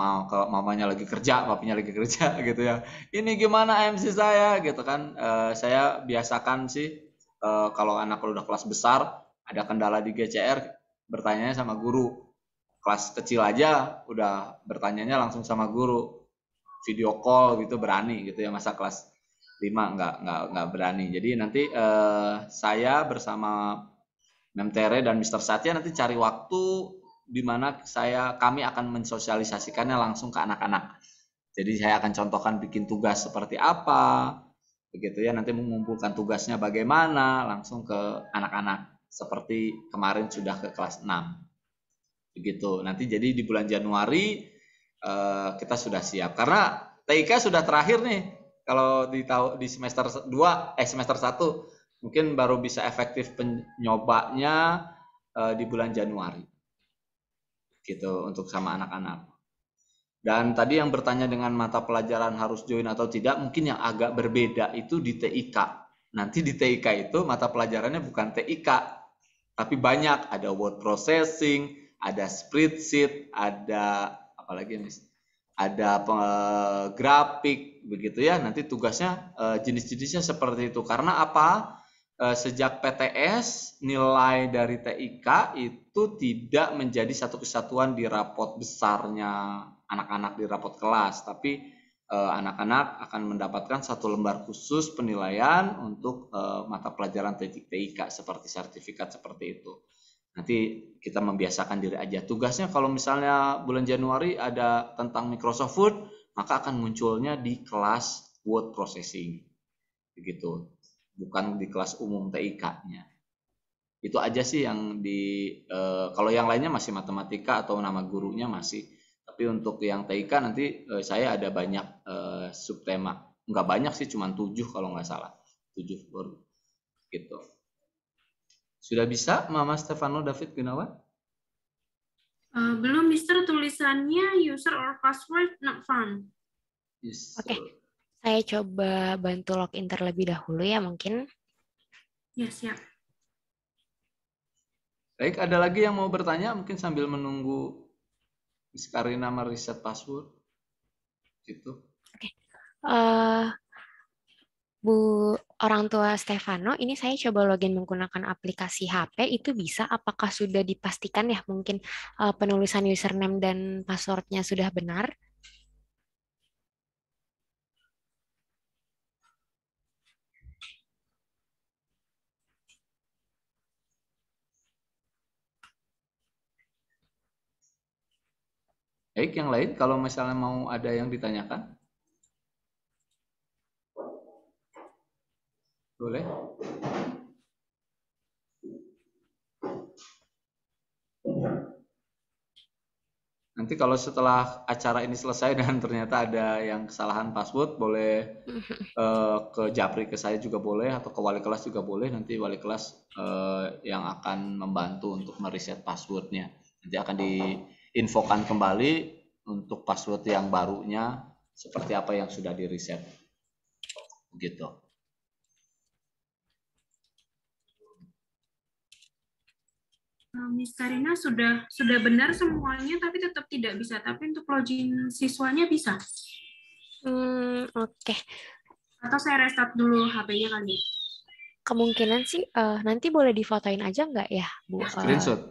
mamanya lagi kerja, papinya lagi kerja gitu ya. Ini gimana MC saya gitu kan. Saya biasakan sih kalau anak udah kelas besar ada kendala di GCR bertanya sama guru. Kelas kecil aja udah bertanyanya langsung sama guru. Video call gitu berani gitu ya, masa kelas 5 nggak berani. Jadi nanti saya bersama Mem Tere dan Mr. Satya nanti cari waktu di mana kami akan mensosialisasikannya langsung ke anak-anak. Jadi saya akan contohkan bikin tugas seperti apa, begitu ya. Nanti mengumpulkan tugasnya bagaimana langsung ke anak-anak. Seperti kemarin sudah ke kelas 6. Begitu. Nanti jadi di bulan Januari kita sudah siap. Karena TIK sudah terakhir nih. Kalau di semester 2, semester 1 mungkin baru bisa efektif penyobanya di bulan Januari. Gitu untuk sama anak-anak. Dan tadi yang bertanya dengan mata pelajaran harus join atau tidak, mungkin yang agak berbeda itu di TIK. Nanti di TIK itu mata pelajarannya bukan TIK, tapi banyak, ada word processing, ada spreadsheet, ada apalagi Miss? Ada grafik begitu ya. Nanti tugasnya jenis-jenisnya seperti itu. Karena apa? Sejak PTS nilai dari TIK itu tidak menjadi satu kesatuan di rapot besarnya anak-anak di rapot kelas, tapi anak-anak akan mendapatkan satu lembar khusus penilaian untuk mata pelajaran TIK seperti sertifikat seperti itu. Nanti kita membiasakan diri aja. Tugasnya kalau misalnya bulan Januari ada tentang Microsoft Word, maka akan munculnya di kelas word processing begitu. Bukan di kelas umum TIK-nya. Itu aja sih yang kalau yang lainnya masih matematika atau nama gurunya masih. Tapi untuk yang TIK nanti saya ada banyak subtema. Enggak banyak sih, cuma 7 kalau nggak salah. 7 baru. Gitu. Sudah bisa Mama Stefano David Gunawan? Belum, Mister. Tulisannya user or password not found. Yes. Oke. Saya coba bantu login terlebih dahulu ya mungkin. Ya, siap. Baik, ada lagi yang mau bertanya mungkin sambil menunggu Miss Karina mereset password. Gitu. Oke. Bu orang tua Stefano, ini saya coba login menggunakan aplikasi HP, itu bisa? Apakah sudah dipastikan ya mungkin penulisan username dan passwordnya sudah benar? Baik, yang lain kalau misalnya mau ada yang ditanyakan. Boleh. Nanti kalau setelah acara ini selesai dan ternyata ada yang kesalahan password, boleh ke Japri, ke saya juga boleh, atau ke wali kelas juga boleh. Nanti wali kelas yang akan membantu untuk mereset passwordnya. Nanti akan diinfokan kembali untuk password yang barunya seperti apa yang sudah di reset. Begitu. Miss Karina sudah benar semuanya, tapi tetap tidak bisa. Tapi untuk login siswanya bisa. Oke. Atau saya restart dulu HP-nya kali. Kemungkinan sih nanti boleh difotoin aja nggak ya, Bu? Screenshot.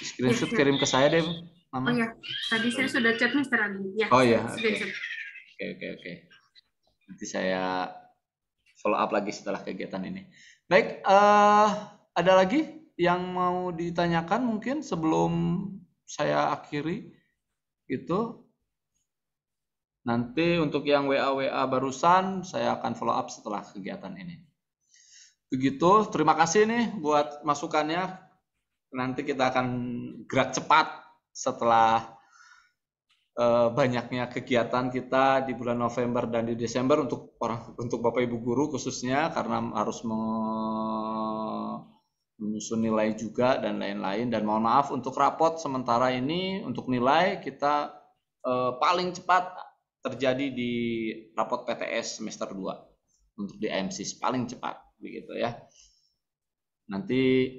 Screenshot kirim ke saya deh, Mama. Oh ya, tadi saya sudah chat Mr. Andi. Ya, oh ya, screenshot. Oke. Nanti saya follow up lagi setelah kegiatan ini. Baik, ada lagi yang mau ditanyakan mungkin sebelum saya akhiri gitu. Nanti untuk yang WA barusan saya akan follow up setelah kegiatan ini. Begitu, terima kasih nih buat masukannya. Nanti kita akan gerak cepat setelah banyaknya kegiatan kita di bulan November dan di Desember untuk Bapak Ibu guru khususnya, karena harus menyusun nilai juga dan lain-lain. Dan mohon maaf untuk rapot sementara ini, untuk nilai kita paling cepat terjadi di rapot PTS semester 2 untuk di AMSIS paling cepat begitu ya. Nanti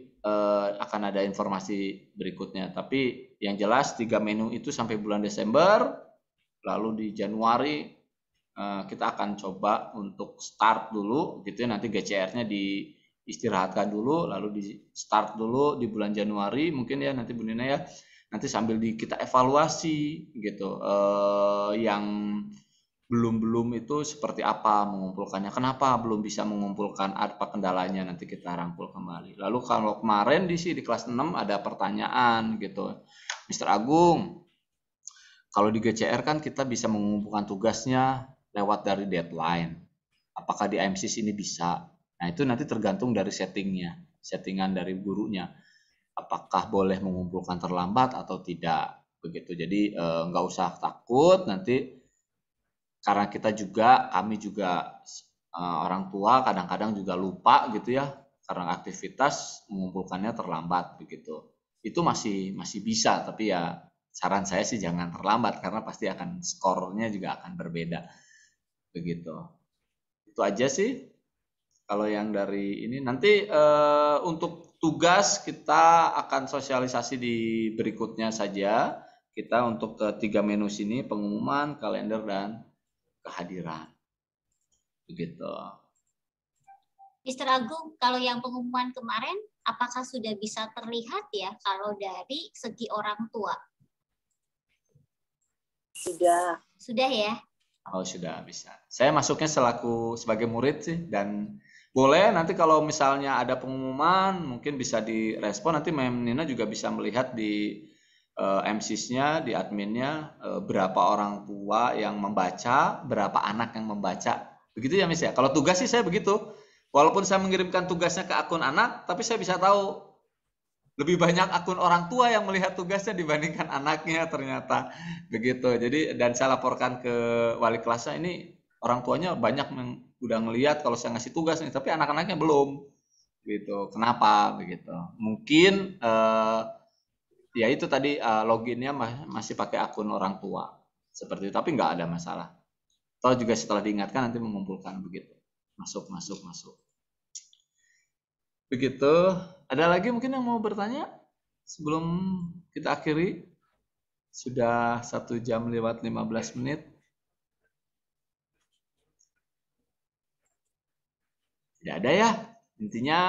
akan ada informasi berikutnya, tapi yang jelas 3 menu itu sampai bulan Desember, lalu di Januari kita akan coba untuk start dulu gitu ya. Nanti GCR-nya diistirahatkan dulu, lalu di start dulu di bulan Januari mungkin ya nanti Bu Nina ya. Nanti sambil kita evaluasi gitu, yang belum itu seperti apa mengumpulkannya, kenapa belum bisa mengumpulkan, apa kendalanya, nanti kita rangkul kembali. Lalu kalau kemarin di kelas 6 ada pertanyaan gitu, Mr. Agung, kalau di GCR kan kita bisa mengumpulkan tugasnya lewat dari deadline, apakah di AMSIS ini bisa? Nah itu nanti tergantung dari settingan dari gurunya, apakah boleh mengumpulkan terlambat atau tidak begitu. Jadi nggak usah takut nanti, karena kami juga orang tua kadang-kadang juga lupa gitu ya, karena aktivitas mengumpulkannya terlambat begitu. Itu masih bisa, tapi ya saran saya sih jangan terlambat karena pasti akan skornya juga akan berbeda begitu. Itu aja sih kalau yang dari ini. Nanti untuk tugas kita akan sosialisasi di berikutnya saja. Kita untuk ketiga menu sini, pengumuman, kalender, dan kehadiran. Begitu. Mr. Agung, kalau yang pengumuman kemarin, apakah sudah bisa terlihat ya kalau dari segi orang tua? Sudah. Sudah ya? Oh, sudah bisa. Saya masuknya sebagai murid sih, dan boleh nanti kalau misalnya ada pengumuman mungkin bisa direspon, nanti Mem Nina juga bisa melihat di MSIS-nya, di adminnya, berapa orang tua yang membaca, berapa anak yang membaca. Begitu ya Miss ya. Kalau tugas sih saya begitu. Walaupun saya mengirimkan tugasnya ke akun anak, tapi saya bisa tahu lebih banyak akun orang tua yang melihat tugasnya dibandingkan anaknya ternyata. Begitu. Jadi dan saya laporkan ke wali kelasnya, ini orang tuanya banyak yang udah ngelihat kalau saya ngasih tugas nih, tapi anak-anaknya belum. Gitu. Kenapa begitu? Mungkin ya itu tadi loginnya masih pakai akun orang tua seperti itu, tapi nggak ada masalah. Atau juga setelah diingatkan nanti mengumpulkan begitu, masuk. Begitu. Ada lagi mungkin yang mau bertanya sebelum kita akhiri? Sudah 1 jam lewat 15 menit. Tidak ada ya. Intinya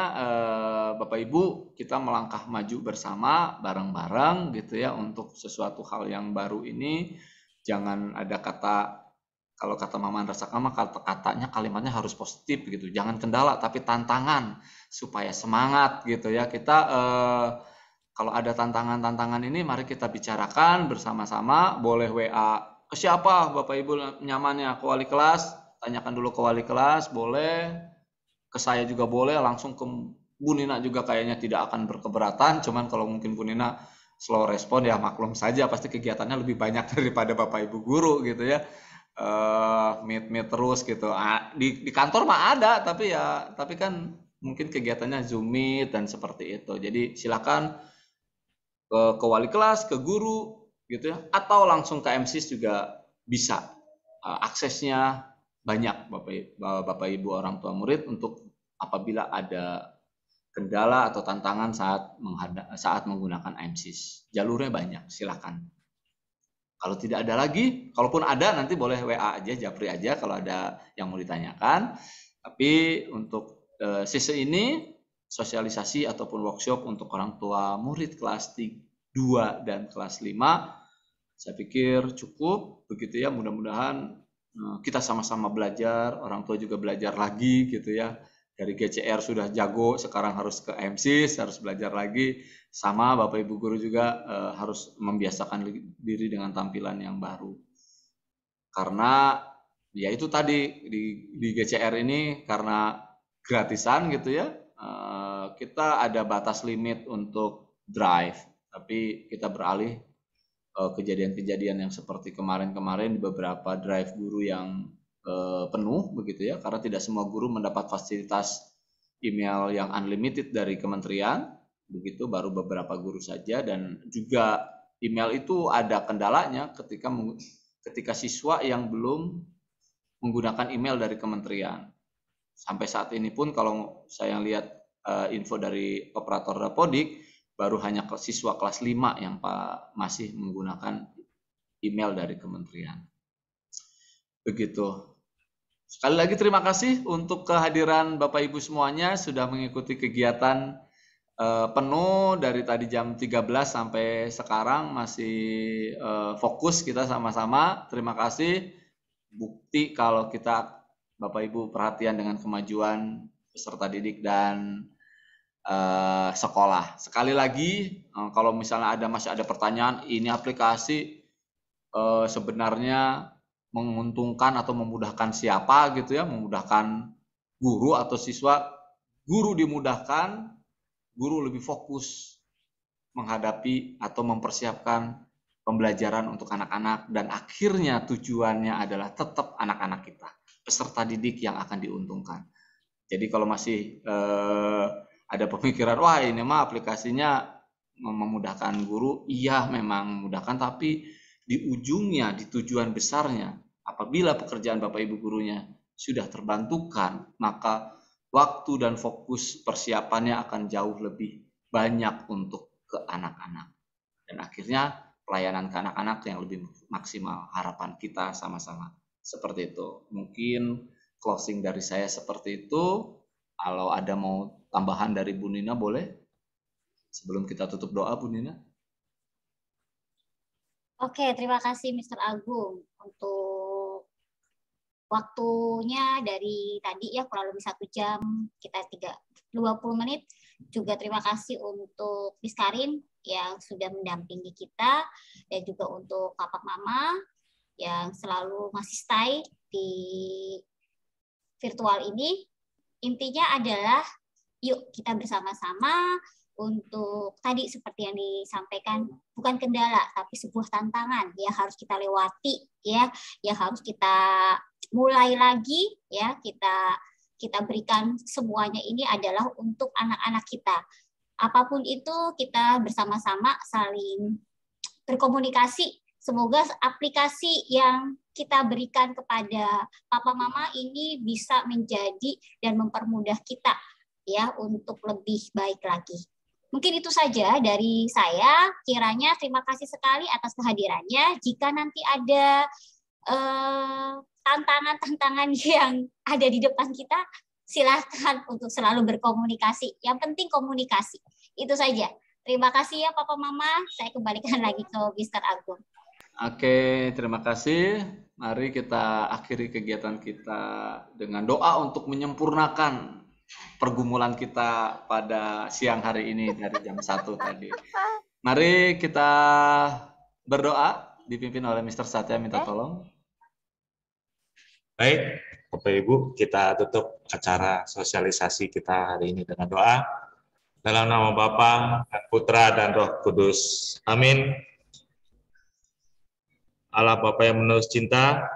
Bapak Ibu, kita melangkah maju bersama bareng-bareng gitu ya untuk sesuatu hal yang baru ini. Jangan ada kalau kata Mama Andra Sakama, katanya kalimatnya harus positif gitu. Jangan kendala tapi tantangan supaya semangat gitu ya. Kita kalau ada tantangan ini mari kita bicarakan bersama-sama. Boleh WA ke siapa Bapak Ibu nyamannya, ke wali kelas, tanyakan dulu ke wali kelas, boleh. Ke saya juga boleh, langsung ke Bu Nina juga kayaknya tidak akan berkeberatan. Cuman kalau mungkin Bu Nina slow respon ya maklum saja, pasti kegiatannya lebih banyak daripada Bapak Ibu guru gitu ya. Meet terus gitu. Di kantor mah ada, tapi kan mungkin kegiatannya Zoom Meet dan seperti itu. Jadi silakan ke wali kelas, ke guru gitu ya, atau langsung ke MSIS juga bisa. Aksesnya banyak Bapak Ibu orang tua murid untuk apabila ada kendala atau tantangan saat menggunakan MSIS. Jalurnya banyak, silakan. Kalau tidak ada lagi, kalaupun ada nanti boleh WA aja, japri aja kalau ada yang mau ditanyakan. Tapi untuk sesi ini, sosialisasi ataupun workshop untuk orang tua murid kelas 2 dan kelas 5, saya pikir cukup begitu ya. Mudah-mudahan kita sama-sama belajar, orang tua juga belajar lagi gitu ya. Dari GCR sudah jago, sekarang harus ke MSIS, harus belajar lagi. Sama Bapak Ibu guru juga harus membiasakan diri dengan tampilan yang baru. Karena ya itu tadi di GCR ini karena gratisan gitu ya, kita ada batas limit untuk drive, tapi kita beralih kejadian-kejadian yang seperti kemarin-kemarin di beberapa drive guru yang penuh begitu ya, karena tidak semua guru mendapat fasilitas email yang unlimited dari kementerian. Begitu baru beberapa guru saja, dan juga email itu ada kendalanya ketika siswa yang belum menggunakan email dari kementerian. Sampai saat ini pun kalau saya lihat info dari operator Dapodik, baru hanya siswa kelas 5 yang masih menggunakan email dari kementerian. Begitu. Sekali lagi terima kasih untuk kehadiran Bapak Ibu semuanya sudah mengikuti kegiatan penuh dari tadi jam 13 sampai sekarang masih fokus kita sama-sama. Terima kasih. Bukti kalau kita Bapak Ibu perhatian dengan kemajuan peserta didik dan sekolah. Sekali lagi kalau misalnya masih ada pertanyaan, ini aplikasi sebenarnya menguntungkan atau memudahkan siapa gitu ya, memudahkan guru atau siswa. Guru dimudahkan, guru lebih fokus menghadapi atau mempersiapkan pembelajaran untuk anak-anak, dan akhirnya tujuannya adalah tetap anak-anak kita, peserta didik yang akan diuntungkan. Jadi kalau masih ada pemikiran, wah ini mah aplikasinya memudahkan guru, iya memang memudahkan, tapi di ujungnya, di tujuan besarnya, apabila pekerjaan Bapak Ibu gurunya sudah terbantukan, maka waktu dan fokus persiapannya akan jauh lebih banyak untuk ke anak-anak. Dan akhirnya pelayanan ke anak-anak yang lebih maksimal. Harapan kita sama-sama seperti itu. Mungkin closing dari saya seperti itu. Kalau ada mau tambahan dari Bu Nina boleh? Sebelum kita tutup doa, Bu Nina. Oke, terima kasih Mr. Agung untuk waktunya dari tadi ya kurang lebih 1 jam, kita 20 menit. Juga terima kasih untuk Miss Karin yang sudah mendampingi kita, dan juga untuk Papa Mama yang selalu masih stay di virtual ini. Intinya adalah yuk kita bersama-sama untuk tadi seperti yang disampaikan, bukan kendala tapi sebuah tantangan ya, harus kita lewati ya, yang harus kita mulai lagi ya, kita berikan semuanya ini adalah untuk anak-anak kita. Apapun itu kita bersama-sama saling berkomunikasi. Semoga aplikasi yang kita berikan kepada papa mama ini bisa menjadi dan mempermudah kita ya untuk lebih baik lagi. Mungkin itu saja dari saya. Kiranya terima kasih sekali atas kehadirannya. Jika nanti ada tantangan-tantangan yang ada di depan kita, silakan untuk selalu berkomunikasi. Yang penting komunikasi. Itu saja. Terima kasih ya Papa Mama. Saya kembalikan lagi ke Mr. Agung. Oke, terima kasih. Mari kita akhiri kegiatan kita dengan doa untuk menyempurnakan pergumulan kita pada siang hari ini dari jam 1 tadi. Mari kita berdoa, dipimpin oleh Mr. Satya, minta tolong. Baik, Bapak Ibu, kita tutup acara sosialisasi kita hari ini dengan doa. Dalam nama Bapa dan Putra dan Roh Kudus. Amin. Allah Bapa yang menerus cinta,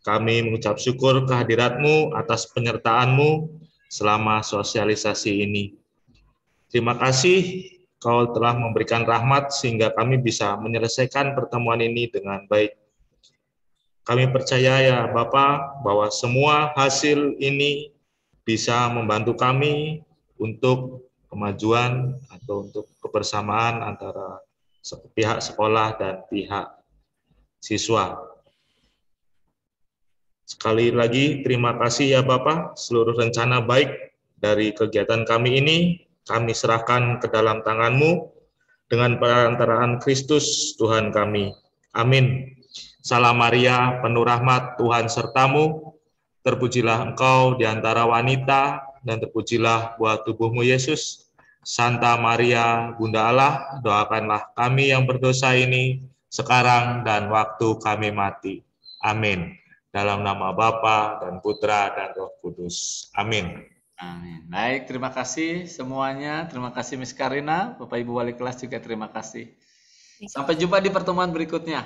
kami mengucap syukur kehadirat-Mu atas penyertaan-Mu selama sosialisasi ini. Terima kasih Kau telah memberikan rahmat sehingga kami bisa menyelesaikan pertemuan ini dengan baik. Kami percaya ya Bapa bahwa semua hasil ini bisa membantu kami untuk kemajuan atau untuk kebersamaan antara pihak sekolah dan pihak siswa. Sekali lagi terima kasih ya Bapak, seluruh rencana baik dari kegiatan kami ini kami serahkan ke dalam tangan-Mu dengan perantaraan Kristus Tuhan kami. Amin. Salam Maria, penuh rahmat, Tuhan sertamu, terpujilah Engkau di antara wanita, dan terpujilah buah tubuhmu Yesus. Santa Maria, Bunda Allah, doakanlah kami yang berdosa ini, sekarang dan waktu kami mati. Amin. Dalam nama Bapa dan Putra dan Roh Kudus. Amin. Amin. Baik, terima kasih semuanya. Terima kasih Miss Karina, Bapak Ibu Wali Kelas juga terima kasih. Sampai jumpa di pertemuan berikutnya.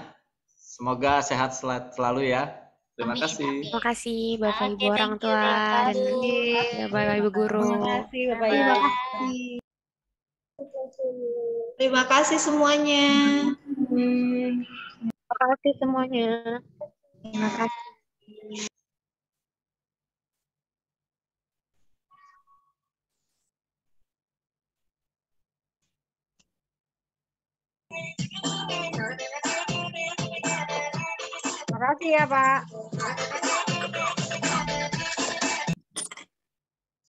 Semoga sehat selalu ya. Terima kasih. Terima kasih Bapak Ibu orang tua dan Bapak Ibu guru. Terima kasih Bapak Ibu. Terima kasih semuanya. Terima kasih semuanya. Terima kasih. Terima kasih ya Pak.